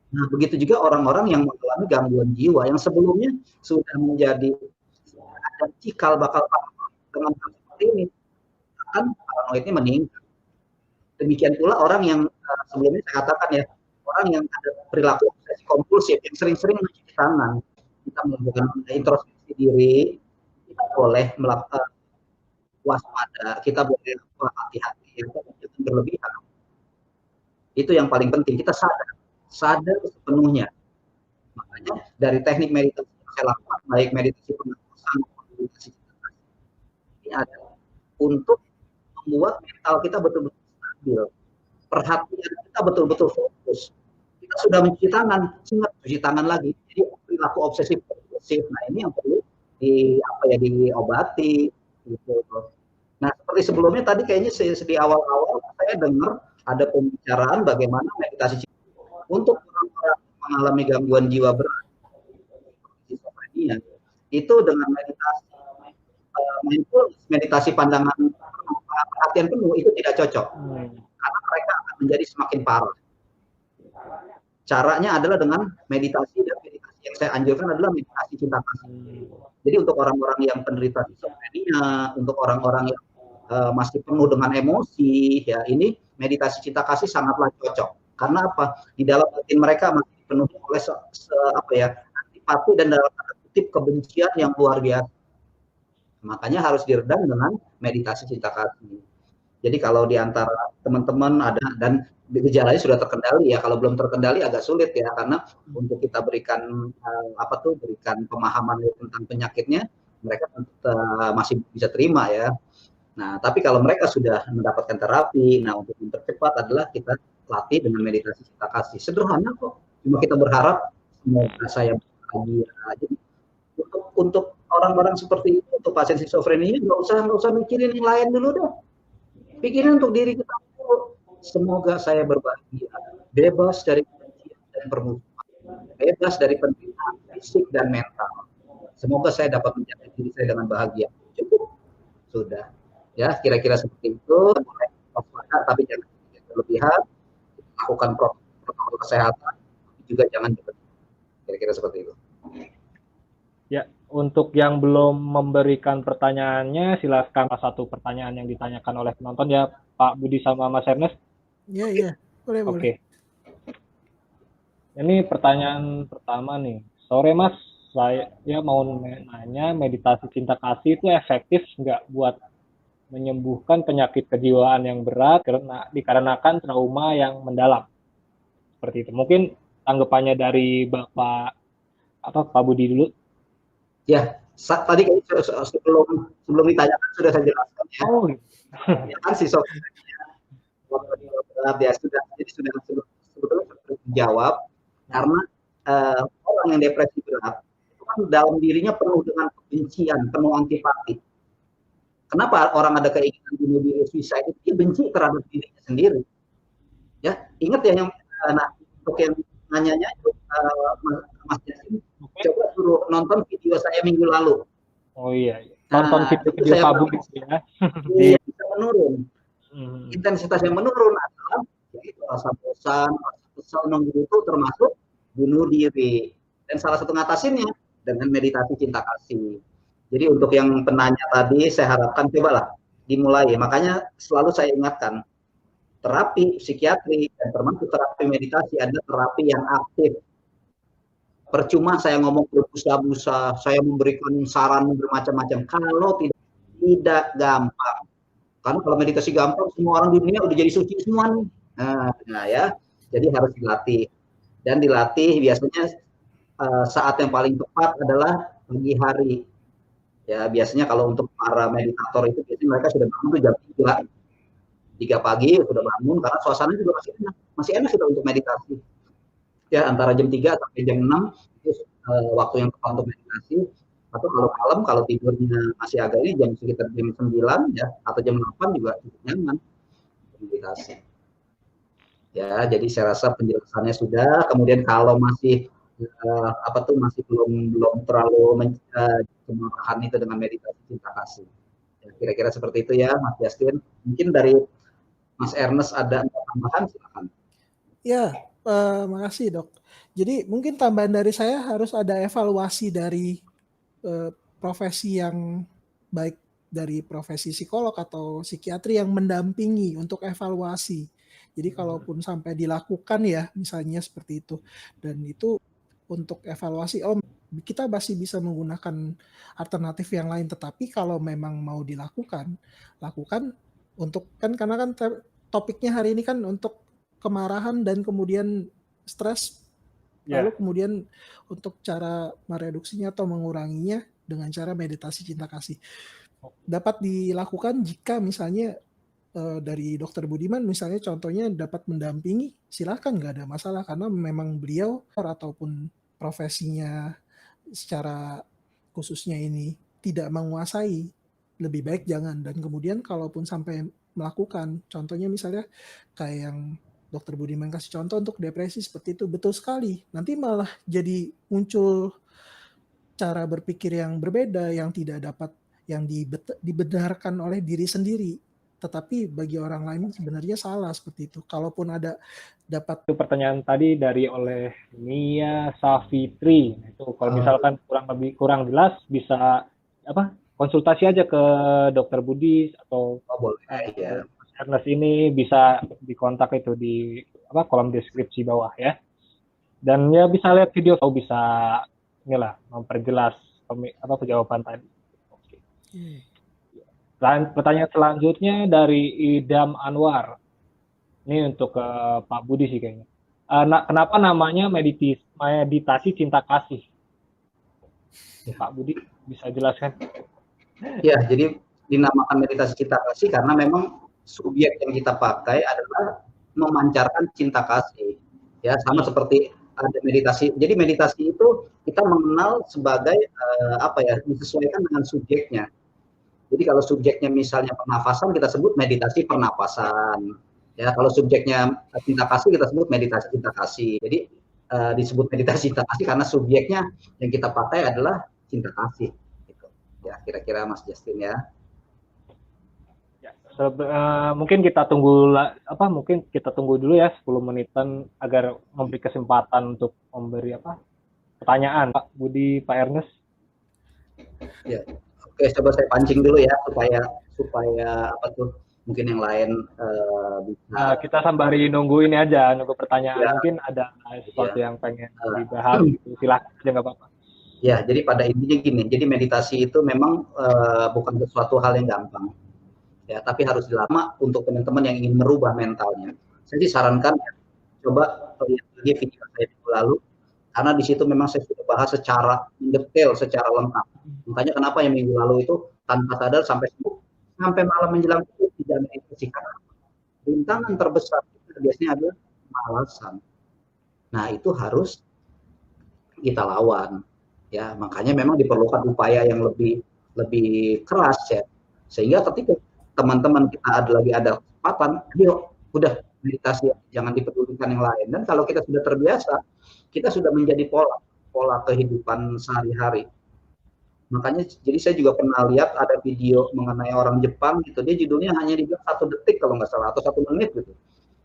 Nah, begitu juga orang-orang yang mengalami gangguan jiwa yang sebelumnya sudah menjadi ada cikal bakal dengan hal seperti ini, akan paranoidnya meningkat. Demikian pula orang yang sebelumnya saya katakan ya, orang yang ada perilaku obsesi kompulsif, yang sering-sering mencuci tangan, kita melakukan introspeksi diri, kita boleh melakukan waspada, kita boleh hati-hati, jangan berlebihan. Itu yang paling penting, kita sadar sepenuhnya. Makanya dari teknik meditasi yang saya lakukan, baik meditasi pernapasan maupun meditasi ini adalah untuk membuat mental kita betul-betul stabil, perhatian kita betul-betul fokus. Kita sudah mencuci tangan, ingat cuci tangan lagi. Jadi perilaku obsesif kompulsif, nah ini yang perlu diobati gitu. Nah, seperti sebelumnya tadi kayaknya di awal-awal saya dengar ada pembicaraan bagaimana meditasi untuk orang-orang mengalami gangguan jiwa berat, schizophrenia, itu dengan meditasi mindfulness, meditasi pandangan perhatian penuh itu tidak cocok, karena mereka akan menjadi semakin parah. Caranya adalah dengan meditasi dan meditasi yang saya anjurkan adalah meditasi cinta kasih. Jadi untuk orang-orang yang penderita skizofrenia, untuk orang-orang yang masih penuh dengan emosi, ya ini meditasi cinta kasih sangatlah cocok. Karena apa? Di dalam batin mereka masih dipenuhi oleh antipati dan dalam tanda kutip kebencian yang luar biasa. Makanya harus diredam dengan meditasi cinta kasih. Jadi kalau di antara teman-teman ada dan gejalanya sudah terkendali ya, kalau belum terkendali agak sulit ya, karena untuk kita berikan berikan pemahaman tentang penyakitnya, mereka masih bisa terima ya. Nah, tapi kalau mereka sudah mendapatkan terapi, nah untuk mempercepat adalah kita latih dengan meditasi cinta kasih. Sederhana kok, cuma kita berharap semoga saya bahagia. Jadi untuk orang-orang seperti itu, untuk pasien skizofrenia nggak usah mikirin yang lain dulu deh. Pikirin untuk diri kita dulu. Semoga saya berbahagia, bebas dari kebencian dan permusuhan, bebas dari penderitaan fisik dan mental. Semoga saya dapat menjaga diri saya dengan bahagia. Cukup, sudah. Ya, kira-kira seperti itu. Mulai waspada, tapi jangan berlebihan. Lakukan protokol kesehatan, juga jangan berlebihan. Kira-kira seperti itu. Ya, untuk yang belum memberikan pertanyaannya, silakan satu pertanyaan yang ditanyakan oleh penonton ya, Pak Budi sama Mas Ernest. Iya, boleh. Oke. Ini pertanyaan pertama nih. Sore Mas, saya mau nanya, meditasi cinta kasih itu efektif nggak buat menyembuhkan penyakit kejiwaan yang berat dikarenakan trauma yang mendalam? Seperti itu. Mungkin tanggapannya dari Pak Budi dulu. Ya, tadi sebelum ditanyakan sudah saya jelaskan ya. Oh, ya kan ya sudah, jadi sudah sebetulnya dijawab karena orang yang depresi berat itu kan dalam dirinya penuh dengan kebencian, penuh antipati. Kenapa orang ada keinginan bunuh diri, suicide itu dia benci terhadap dirinya sendiri. Ya, ingat ya yang untuk yang nanyanya Mas Yasin, coba suruh nonton video saya minggu lalu. Oh iya. Nonton video Pak Budi ya. Bisa menurun. Intensitas yang menurun adalah yaitu rasa bosan, rasa kesal, nunggu itu termasuk bunuh diri. Dan salah satu ngatasinnya dengan meditasi cinta kasih. Jadi untuk yang penanya tadi, saya harapkan cobalah dimulai. Makanya selalu saya ingatkan, terapi psikiatri dan termasuk terapi meditasi adalah terapi yang aktif. Percuma saya ngomong berbusa-busa, saya memberikan saran bermacam-macam. Kalau tidak gampang. Karena kalau meditasi gampang, semua orang di dunia udah jadi suci semua nih. Nah ya, jadi harus dilatih. Dan dilatih biasanya saat yang paling tepat adalah pagi hari. Ya biasanya kalau untuk para meditator itu biasanya mereka sudah bangun tuh jam 3 pagi sudah bangun karena suasana juga masih enak kita untuk meditasi. Ya antara jam 3 sampai jam 6 itu waktu yang tepat untuk meditasi. Atau kalau malam kalau tidurnya masih agak ini jam sekitar jam 9 ya atau jam 8 juga cukup nyaman meditasi. Ya jadi saya rasa penjelasannya sudah. Kemudian kalau masih masih belum terlalu kemarahan itu dengan meditasi cinta kasih. Ya, kira-kira seperti itu ya Mas Justin. Mungkin dari Mas Ernest ada tambahan, silakan. Ya, makasih Dok. Jadi mungkin tambahan dari saya harus ada evaluasi dari profesi yang baik dari profesi psikolog atau psikiatri yang mendampingi untuk evaluasi. Jadi kalaupun sampai dilakukan ya misalnya seperti itu, dan itu untuk evaluasi, kita masih bisa menggunakan alternatif yang lain, tetapi kalau memang mau lakukan untuk karena kan topiknya hari ini kan untuk kemarahan dan kemudian stres, lalu kemudian untuk cara mereduksinya atau menguranginya dengan cara meditasi cinta kasih dapat dilakukan jika misalnya dari Dokter Budiman misalnya contohnya dapat mendampingi, silakan, nggak ada masalah karena memang beliau ataupun profesinya secara khususnya ini tidak menguasai, lebih baik jangan. Dan kemudian kalaupun sampai melakukan, contohnya misalnya kayak yang Dokter Budiman kasih contoh untuk depresi seperti itu, betul sekali. Nanti malah jadi muncul cara berpikir yang berbeda, yang tidak dapat, yang dibenarkan oleh diri sendiri. tetapi bagi orang lain sebenarnya salah seperti itu. Kalaupun ada dapat Itu pertanyaan tadi oleh Nia Safitri. Itu kalau misalkan kurang jelas bisa konsultasi aja ke Dokter Budi atau boleh ya. Mas Ernest ini bisa dikontak itu di kolom deskripsi bawah ya. Dan ya bisa lihat video atau bisa memperjelas jawaban tadi. Oke. Pertanyaan selanjutnya dari Idam Anwar. Ini untuk Pak Budi sih kayaknya. Kenapa namanya meditasi cinta kasih? Pak Budi bisa jelaskan? Ya, jadi dinamakan meditasi cinta kasih karena memang subjek yang kita pakai adalah memancarkan cinta kasih. Ya, sama seperti ada meditasi. Jadi meditasi itu kita mengenal sebagai disesuaikan dengan subjeknya. Jadi kalau subjeknya misalnya pernafasan, kita sebut meditasi pernafasan. Ya, kalau subjeknya cinta kasih, kita sebut meditasi cinta kasih. Jadi disebut meditasi cinta kasih karena subjeknya yang kita pakai adalah cinta kasih. Gitu. Ya, kira-kira Mas Justin ya. Mungkin kita tunggu dulu ya 10 menitan agar memberi kesempatan untuk memberi pertanyaan Pak Budi, Pak Ernest. Ya. Oke, coba saya pancing dulu ya supaya mungkin yang lain bisa. Kita sembari nunggu ini aja, nunggu pertanyaan. Ya. Mungkin ada sesuatu yang pengen dibahas gitu. Silakan aja, nggak apa-apa. Ya, jadi pada intinya gini. Jadi meditasi itu memang bukan sesuatu hal yang gampang. Ya, tapi harus dilakukan untuk teman-teman yang ingin merubah mentalnya. Saya sih sarankan coba lihat lagi video saya minggu lalu. Karena di situ memang saya sudah bahas secara detail, secara lengkap. Makanya kenapa yang minggu lalu itu tanpa sadar sampai malam menjelang itu tidak meditasi. Karena rintangan terbesar itu biasanya adalah malasan. Nah, itu harus kita lawan. Ya, makanya memang diperlukan upaya yang lebih keras ya. Sehingga ketika teman-teman kita ada kesempatan, yuk udah meditasi, jangan dipedulikan yang lain. Dan kalau kita sudah terbiasa, kita sudah menjadi pola kehidupan sehari-hari. Makanya jadi saya juga pernah lihat ada video mengenai orang Jepang gitu, dia judulnya hanya dibilang 1 detik kalau nggak salah, atau 1 menit gitu.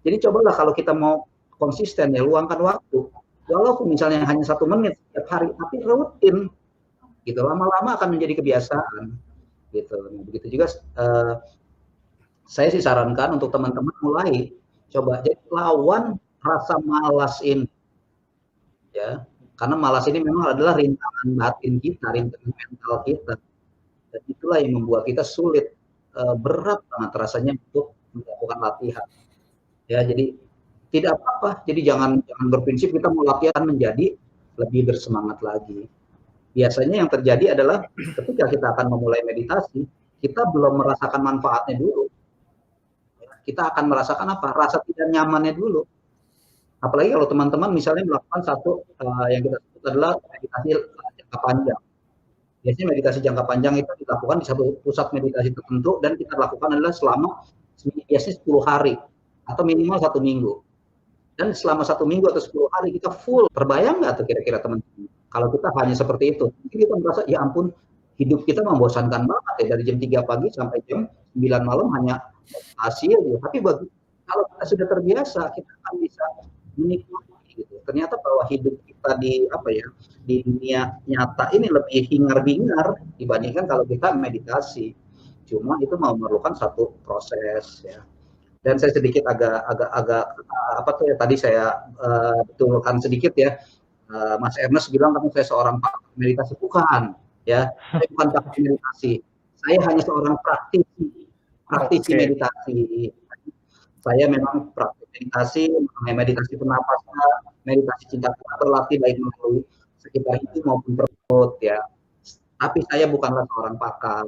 Jadi cobalah kalau kita mau konsisten ya, luangkan waktu. Walaupun misalnya hanya 1 menit setiap hari, tapi rutin gitu, lama-lama akan menjadi kebiasaan gitu. Nah, begitu juga saya sih sarankan untuk teman-teman mulai coba jadi lawan rasa malas ini. Ya, karena malas ini memang adalah rintangan batin kita, rintangan mental kita. Dan itulah yang membuat kita sulit, berat banget rasanya untuk melakukan latihan. Ya, jadi tidak apa-apa. Jadi jangan berprinsip kita mau latihan menjadi lebih bersemangat lagi. Biasanya yang terjadi adalah ketika kita akan memulai meditasi, kita belum merasakan manfaatnya dulu. Kita akan merasakan rasa tidak nyamannya dulu. Apalagi kalau teman-teman misalnya melakukan satu yang kita sebut adalah meditasi jangka panjang. Biasanya meditasi jangka panjang itu dilakukan di satu pusat meditasi tertentu dan kita lakukan adalah selama biasanya 10 hari atau minimal 1 minggu. Dan selama 1 minggu atau 10 hari kita full. Terbayang nggak tuh kira-kira teman-teman? Kalau kita hanya seperti itu, mungkin kita merasa ya ampun hidup kita membosankan banget ya dari jam 3 pagi sampai jam 9 malam hanya meditasi aja. Tapi kalau kita sudah terbiasa, kita akan bisa menikmati gitu. Ternyata bahwa hidup kita di dunia nyata ini lebih hingar-bingar dibandingkan kalau kita meditasi. Cuma itu memerlukan satu proses ya. Dan saya sedikit agak tadi saya betulkan sedikit ya. Mas Ernest bilang kamu saya seorang pakar meditasi, bukan ya. Saya bukan pakar meditasi. Saya hanya seorang praktisi meditasi. Saya memang praktik meditasi pernapasan, meditasi cinta terlatih baik melalui sekitar itu maupun perut ya. Tapi saya bukanlah seorang pakar.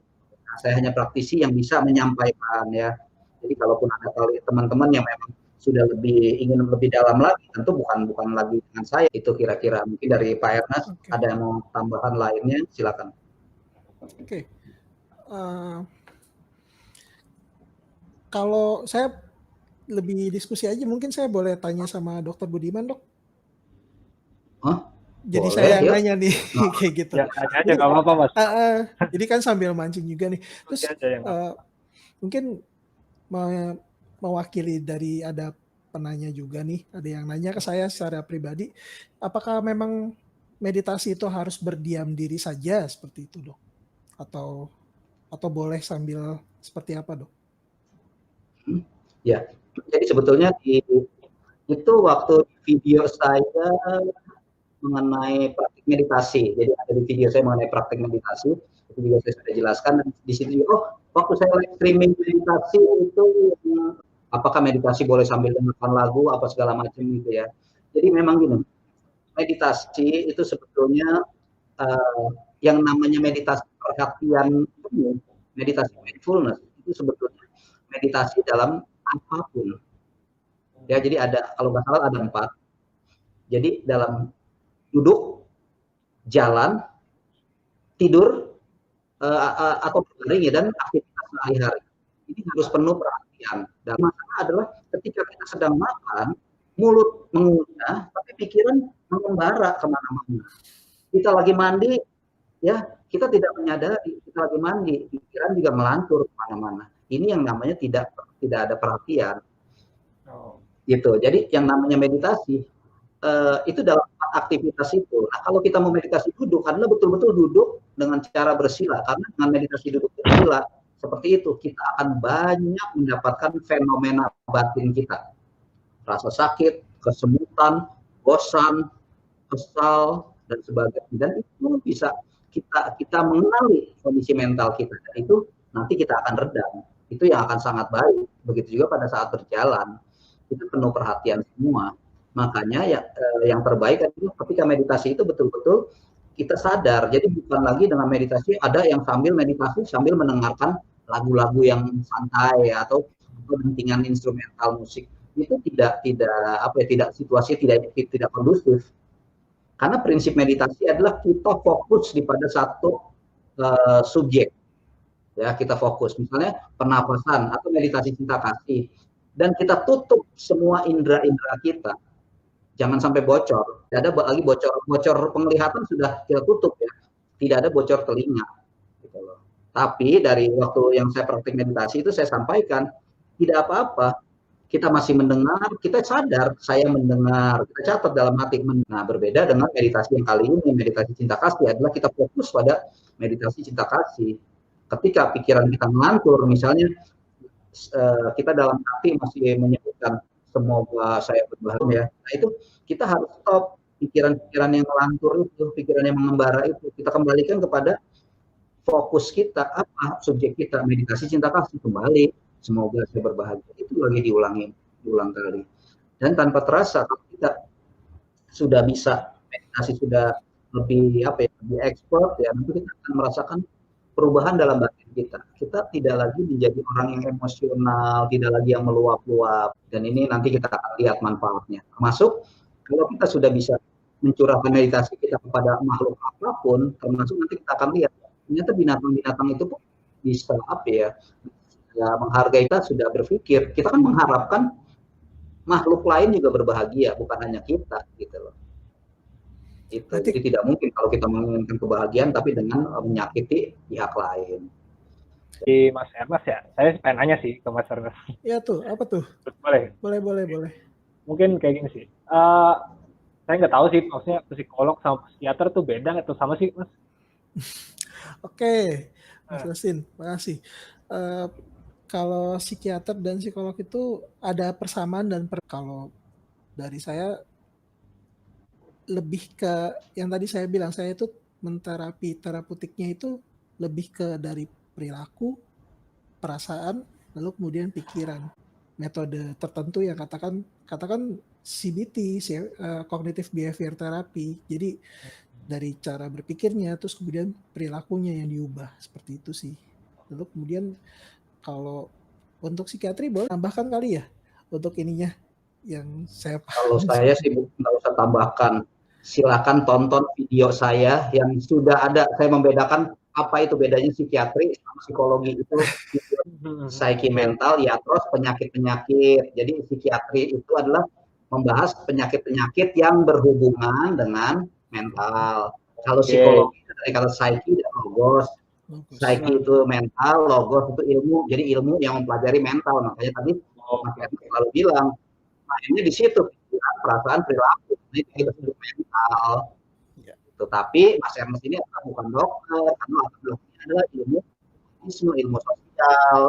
Saya hanya praktisi yang bisa menyampaikan ya. Jadi kalaupun ada teman-teman yang memang sudah ingin lebih dalam lagi, tentu bukan lagi dengan saya. Itu kira-kira mungkin dari Pak Ernest. Ada yang mau tambahan lainnya, silakan. Oke. Kalau saya lebih diskusi aja, mungkin saya boleh tanya sama Dokter Budiman, Dok? Hah? Jadi boleh, saya yang nanya nih, kayak gitu. Ya, tanya aja nggak apa-apa, Mas. Jadi kan sambil mancing juga nih. Terus mungkin mewakili dari ada penanya juga nih, ada yang nanya ke saya secara pribadi, apakah memang meditasi itu harus berdiam diri saja seperti itu, Dok? Atau boleh sambil seperti apa, Dok? Ya, jadi sebetulnya itu waktu video saya mengenai praktik meditasi. Jadi ada di video saya mengenai praktik meditasi, itu juga saya sudah jelaskan. Dan di situ juga, waktu saya live streaming meditasi itu, apakah meditasi boleh sambil dengarkan lagu, apa segala macam gitu ya. Jadi memang gini, meditasi itu sebetulnya yang namanya meditasi perhatian, meditasi mindfulness, itu sebetulnya meditasi dalam apapun. Ya, jadi ada, kalau nggak salah ada 4. Jadi dalam duduk, jalan, tidur, atau berbaring ya, dan aktivitas sehari-hari. Ini harus penuh perhatian. Dan masalah adalah ketika kita sedang makan, mulut mengunyah, tapi pikiran mengembara kemana-mana. Kita lagi mandi, ya kita tidak menyadari kita lagi mandi, pikiran juga melantur kemana-mana. Ini yang namanya tidak ada perhatian. Gitu. Jadi yang namanya meditasi itu dalam aktivitas itu. Nah, kalau kita mau meditasi duduk, adalah betul-betul duduk dengan cara bersila. Karena dengan meditasi duduk bersila seperti itu, kita akan banyak mendapatkan fenomena batin kita. Rasa sakit, kesemutan, bosan, kesal, dan sebagainya. Dan itu bisa kita mengenali kondisi mental kita. Dan itu nanti kita akan redam. Itu yang akan sangat baik. Begitu juga pada saat berjalan. Itu penuh perhatian semua. Makanya yang terbaik adalah ketika meditasi itu betul-betul kita sadar. Jadi bukan lagi dengan meditasi, ada yang sambil meditasi sambil mendengarkan lagu-lagu yang santai atau dentingan instrumental musik. Itu tidak situasi tidak kondusif. Karena prinsip meditasi adalah kita fokus pada satu subjek. Ya, kita fokus. Misalnya pernapasan atau meditasi cinta kasih. Dan kita tutup semua indera-indera kita. Jangan sampai bocor. Tidak ada lagi bocor penglihatan sudah kita tutup ya. Tidak ada bocor telinga. Gitu loh. Tapi dari waktu yang saya praktik meditasi itu saya sampaikan tidak apa-apa. Kita masih mendengar, kita sadar saya mendengar. Kita catat dalam hati. Nah, berbeda dengan meditasi yang kali ini, meditasi cinta kasih adalah kita fokus pada meditasi cinta kasih. Ketika pikiran kita melantur, misalnya kita dalam hati masih menyebutkan semoga saya berbahagia. Nah, itu kita harus stop pikiran-pikiran yang melantur itu, pikiran yang mengembara itu. Kita kembalikan kepada fokus kita, apa subjek kita, meditasi cinta kasih, kembali. Semoga saya berbahagia. Itu lagi diulang kali. Dan tanpa terasa, kalau kita sudah bisa meditasi sudah lebih expert ya, nanti kita akan merasakan perubahan dalam batin kita. Kita tidak lagi menjadi orang yang emosional, tidak lagi yang meluap-luap. Dan ini nanti kita akan lihat manfaatnya. Termasuk kalau kita sudah bisa mencurahkan meditasi kita kepada makhluk apapun, termasuk nanti kita akan lihat ternyata binatang-binatang itu pun bisa menghargai kita, sudah berpikir. Kita kan mengharapkan makhluk lain juga berbahagia, bukan hanya kita, gitu loh. Itu. Jadi tidak mungkin kalau kita menginginkan kebahagiaan tapi dengan menyakiti pihak lain. Di Mas Ernest ya, saya pengen nanya sih ke Mas Ernest. Iya tuh, apa tuh? Boleh. Mungkin kayak gini sih. Saya nggak tahu sih, maksudnya psikolog sama psikiater tuh beda atau sama sih, Mas? Oke, Mas Yasin, makasih. Kalau psikiater dan psikolog itu ada persamaan dan kalau dari saya lebih ke yang tadi saya bilang, saya itu terapeutiknya itu lebih ke dari perilaku, perasaan, lalu kemudian pikiran. Metode tertentu yang katakan CBT, Cognitive Behavior Therapy. Jadi dari cara berpikirnya, terus kemudian perilakunya yang diubah, seperti itu sih. Lalu kemudian kalau untuk psikiatri boleh tambahkan kali ya untuk ininya yang saya paham. Kalau saya sih nggak usah tambahkan. Silakan tonton video saya yang sudah ada. Saya membedakan apa itu bedanya psikiatri sama psikologi. Itu psiki mental, ya, terus penyakit-penyakit. Jadi psikiatri itu adalah membahas penyakit-penyakit yang berhubungan dengan mental. Kalau psikologi dari kata psyche dan logos, Logos. Psyche itu mental, logos itu ilmu. Jadi ilmu yang mempelajari mental. Makanya tadi Mas Ernest selalu bilang, mainnya di situ, pikiran, perasaan, perilaku. Ini kita sebut mental. Ya. Tetapi Mas Ernest ini bukan dokter, karena latar belakangnya adalah ilmu ilmu sosial.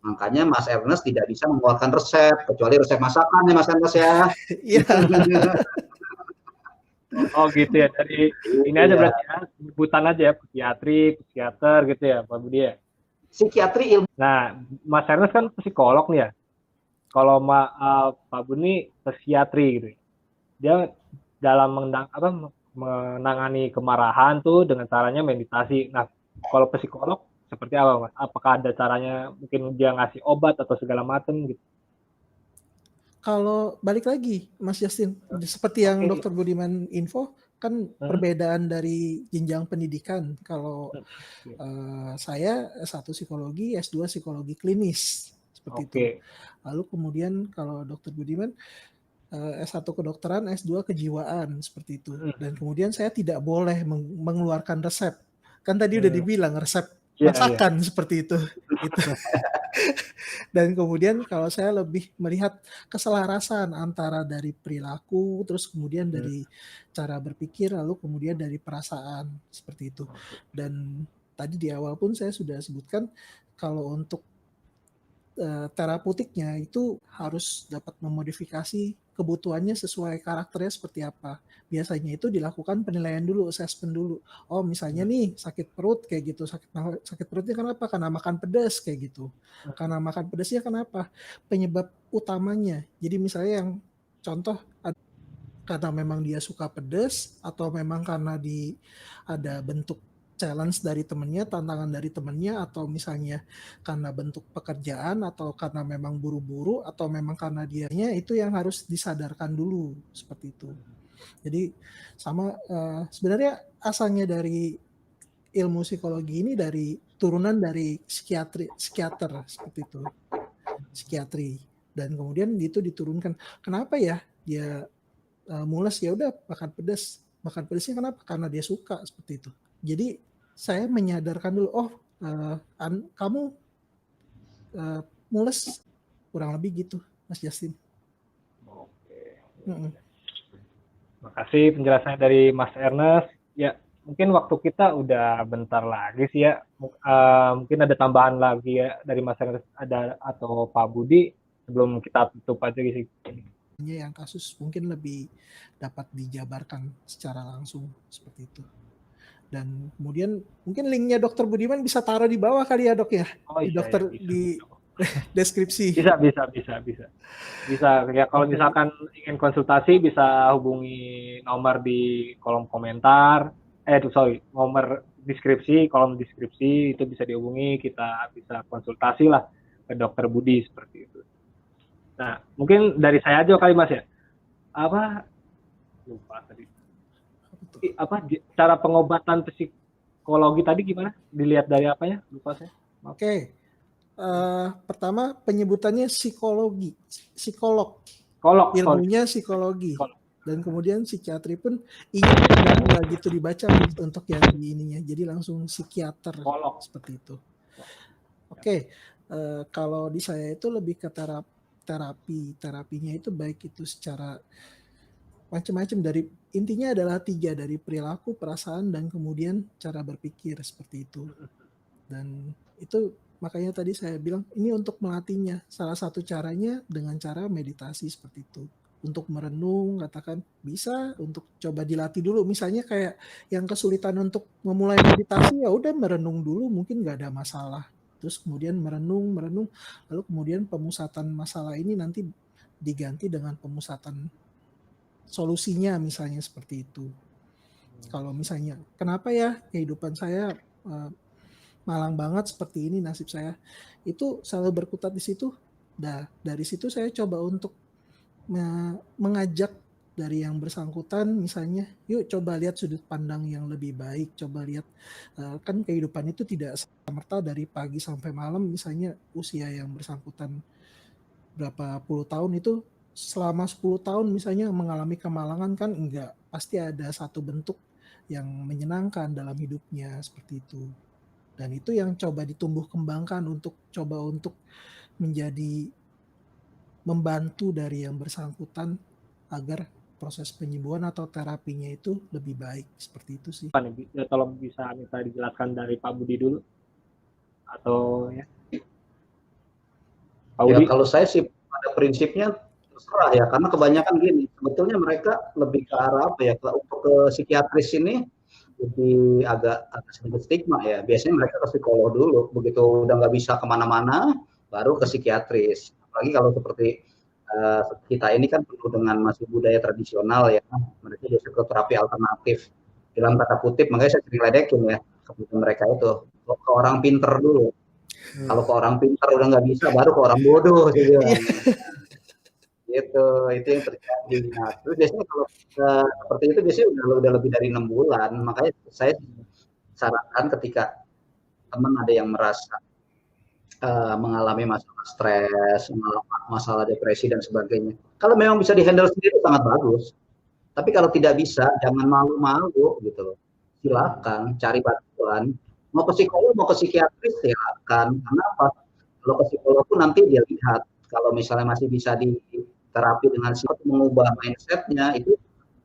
Makanya Mas Ernest tidak bisa mengeluarkan resep, kecuali resep masakan ya Mas Ernest ya. Iya. Oh gitu ya, dari ini aja berarti ya, sebutan aja ya, psikiatri, psikiater gitu ya Pak Budi ya. Psikiatri ilmu. Nah, Mas Ernest kan psikolog nih ya. Kalau Pak Budi psikiatri gitu. Dia dalam menangani kemarahan tuh dengan caranya meditasi. Nah, kalau psikolog seperti apa Mas? Apakah ada caranya mungkin dia ngasih obat atau segala macam gitu? Kalau balik lagi, Mas Justin, seperti yang Dr. Budiman info, kan perbedaan dari jenjang pendidikan. Kalau saya S1 psikologi, S2 psikologi klinis, seperti itu. Lalu kemudian kalau Dr. Budiman S1 kedokteran, S2 kejiwaan, seperti itu. Dan kemudian saya tidak boleh mengeluarkan resep. Kan tadi udah dibilang resep masakan seperti itu. Dan kemudian kalau saya lebih melihat keselarasan antara dari perilaku, terus kemudian dari cara berpikir, lalu kemudian dari perasaan, seperti itu. Dan tadi di awal pun saya sudah sebutkan kalau untuk terapeutiknya itu harus dapat memodifikasi kebutuhannya sesuai karakternya seperti apa. Biasanya itu dilakukan penilaian dulu, assessment dulu. Oh misalnya nih sakit perut kayak gitu, sakit perutnya kenapa? Karena makan pedas kayak gitu. Karena makan pedasnya kenapa? Penyebab utamanya. Jadi misalnya yang contoh karena memang dia suka pedas atau memang karena ada bentuk challenge dari temennya, tantangan dari temennya, atau misalnya karena bentuk pekerjaan, atau karena memang buru-buru, atau memang karena dianya, itu yang harus disadarkan dulu, seperti itu. Jadi sama sebenarnya asalnya dari ilmu psikologi ini dari turunan dari psikiater seperti itu, psikiatri, dan kemudian itu diturunkan. Kenapa ya dia mules? Ya udah makan pedasnya kenapa? Karena dia suka, seperti itu. Jadi saya menyadarkan dulu, kamu mules, kurang lebih gitu, Mas Justin. Oke. Makasih penjelasannya dari Mas Ernest. Ya, mungkin waktu kita udah bentar lagi sih ya. Mungkin ada tambahan lagi ya dari Mas Ernest atau Pak Budi sebelum kita tutup aja sih. Yang kasus mungkin lebih dapat dijabarkan secara langsung seperti itu. Dan kemudian mungkin linknya Dr. Budiman bisa taruh di bawah kali ya dok ya, di deskripsi. Bisa ya, kalau misalkan ingin konsultasi bisa hubungi nomor di kolom komentar, nomor deskripsi, kolom deskripsi itu bisa dihubungi, kita bisa konsultasi lah ke Dr. Budi seperti itu. Nah, mungkin dari saya aja kali Mas ya. Lupa tadi. Cara pengobatan psikologi tadi gimana? Dilihat dari apanya? Lupa saya. Oke. Pertama penyebutannya psikolog. Ilmunya psikologi. Dan kemudian psikiatri pun nggak gitu dibaca untuk yang di ininya. Jadi langsung psikiater seperti itu. Oke. Kalau di saya itu lebih ke terapinya itu baik itu secara macam-macam, dari intinya adalah 3, dari perilaku, perasaan, dan kemudian cara berpikir, seperti itu. Dan itu makanya tadi saya bilang ini untuk melatihnya. Salah satu caranya dengan cara meditasi seperti itu. Untuk merenung, katakan bisa untuk coba dilatih dulu. Misalnya kayak yang kesulitan untuk memulai meditasi, ya udah merenung dulu, mungkin nggak ada masalah. Terus kemudian merenung, lalu kemudian pemusatan masalah ini nanti diganti dengan pemusatan solusinya, misalnya seperti itu. Kalau misalnya kenapa ya kehidupan saya malang banget seperti ini, nasib saya, itu selalu berkutat di situ. Nah, dari situ saya coba untuk mengajak dari yang bersangkutan, misalnya yuk coba lihat sudut pandang yang lebih baik, coba lihat kan kehidupan itu tidak serta-merta dari pagi sampai malam. Misalnya usia yang bersangkutan berapa puluh tahun, itu selama 10 tahun misalnya mengalami kemalangan, kan enggak, pasti ada satu bentuk yang menyenangkan dalam hidupnya, seperti itu. Dan itu yang coba ditumbuh kembangkan untuk menjadi membantu dari yang bersangkutan agar proses penyembuhan atau terapinya itu lebih baik. Seperti itu sih. Ya, tolong bisa minta dijelaskan dari Pak Budi dulu. Atau ya. Pak Ya Budi. kalau saya sih pada prinsipnya terserah ya, karena kebanyakan gini, sebetulnya mereka lebih ke arah apa ya, untuk ke psikiatris ini lebih agak sedikit stigma ya. Biasanya mereka ke psikolog dulu, begitu udah nggak bisa kemana-mana, baru ke psikiatris. Apalagi kalau seperti kita ini kan penuh dengan masih budaya tradisional ya, mereka justru ke terapi alternatif. Dalam tanda kutip, makanya saya sering ledekin ya, ke mereka itu, ke orang pinter dulu. Kalau ke orang pintar udah nggak bisa, baru ke orang bodoh gitu. Gitu, itu yang terjadi. Nah, terus biasanya kalau seperti itu biasanya udah lebih dari 6 bulan. Makanya saya sarankan ketika teman ada yang merasa mengalami masalah stres, masalah depresi dan sebagainya. Kalau memang bisa dihandle sendiri sangat bagus. Tapi kalau tidak bisa, jangan malu-malu gitu loh. Silakan cari bantuan. Mau ke psikolog, mau ke psikiatris, silakan. Kenapa? Kalau ke psikolog pun nanti dia lihat. Kalau misalnya masih bisa diterapi dengan mengubah mindsetnya, itu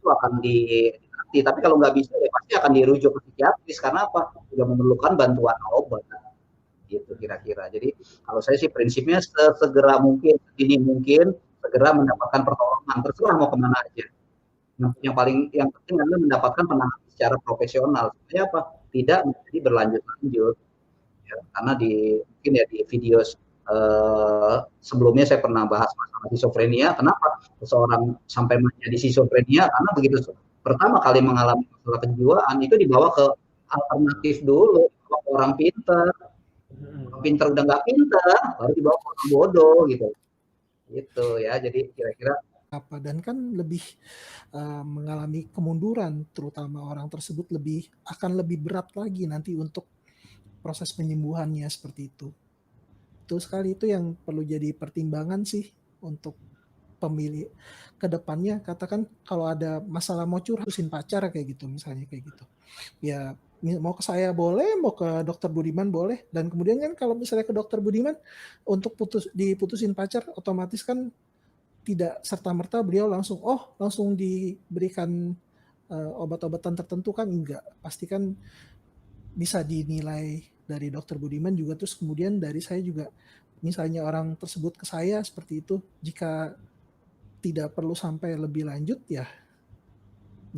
akan dilatih. Tapi kalau nggak bisa, ya pasti akan dirujuk ke psikiatris. Karena apa? Sudah memerlukan bantuan obat. Gitu kira-kira. Jadi kalau saya sih prinsipnya segera mungkin, ini mungkin, segera mendapatkan pertolongan. Terserah mau kemana aja. Yang penting adalah mendapatkan penanganan secara profesional supaya apa, tidak menjadi berlanjut-lanjut ya, karena mungkin ya di video sebelumnya saya pernah bahas masalah schizophrenia. Kenapa seseorang sampai menjadi schizophrenia? Karena begitu pertama kali mengalami masalah kejiwaan itu dibawa ke alternatif dulu, ke orang pintar udah nggak pintar, baru dibawa ke orang bodoh gitu ya. Jadi kira-kira dan kan lebih mengalami kemunduran, terutama orang tersebut akan lebih berat lagi nanti untuk proses penyembuhannya seperti itu. Betul sekali, itu yang perlu jadi pertimbangan sih untuk pemilih ke depannya. Katakan kalau ada masalah mau curhatin pacar kayak gitu misalnya kayak gitu. Ya mau ke saya boleh, mau ke dokter Budiman boleh. Dan kemudian kan kalau misalnya ke dokter Budiman untuk diputusin pacar, otomatis kan tidak serta-merta beliau langsung diberikan obat-obatan tertentu kan, enggak. Pasti kan bisa dinilai dari dokter Budiman juga, terus kemudian dari saya juga, misalnya orang tersebut ke saya seperti itu, jika tidak perlu sampai lebih lanjut ya.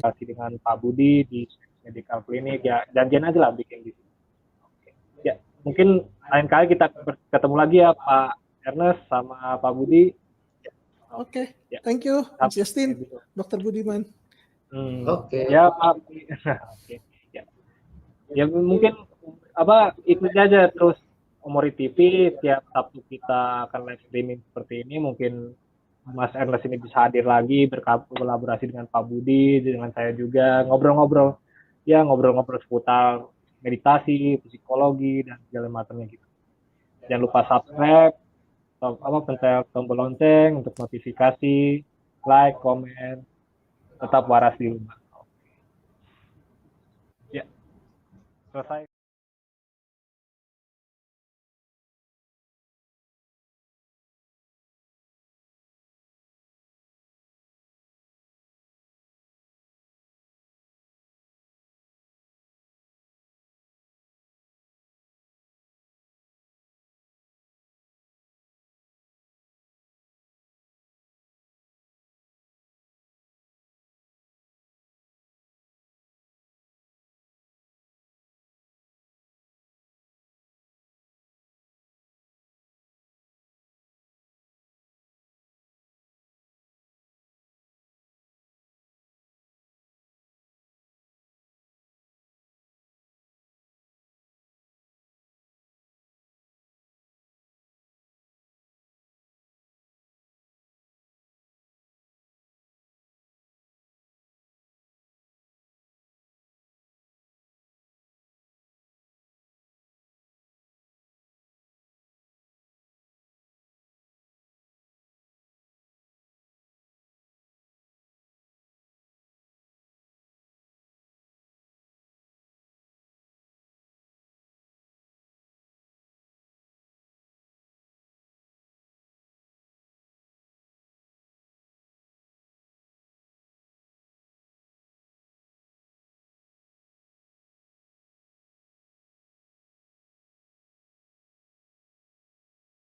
Kasih dengan Pak Budi di medical clinic ya, janjian aja lah bikin di sini. Ya, mungkin lain kali kita ketemu lagi ya Pak Ernest sama Pak Budi. Oke, thank you, Mas Justin, Dokter Budiman. Oke. Ya Pak. Oke. Ya mungkin ikuti aja terus Omori TV, tiap Sabtu kita akan live streaming seperti ini. Mungkin Mas Ernest ini bisa hadir lagi, berkolaborasi dengan Pak Budi, dengan saya juga, ngobrol-ngobrol seputar meditasi, psikologi dan segala macamnya gitu. Jangan lupa subscribe, pencet tombol lonceng untuk notifikasi, like, komen, tetap waras di rumah. Ya, selesai.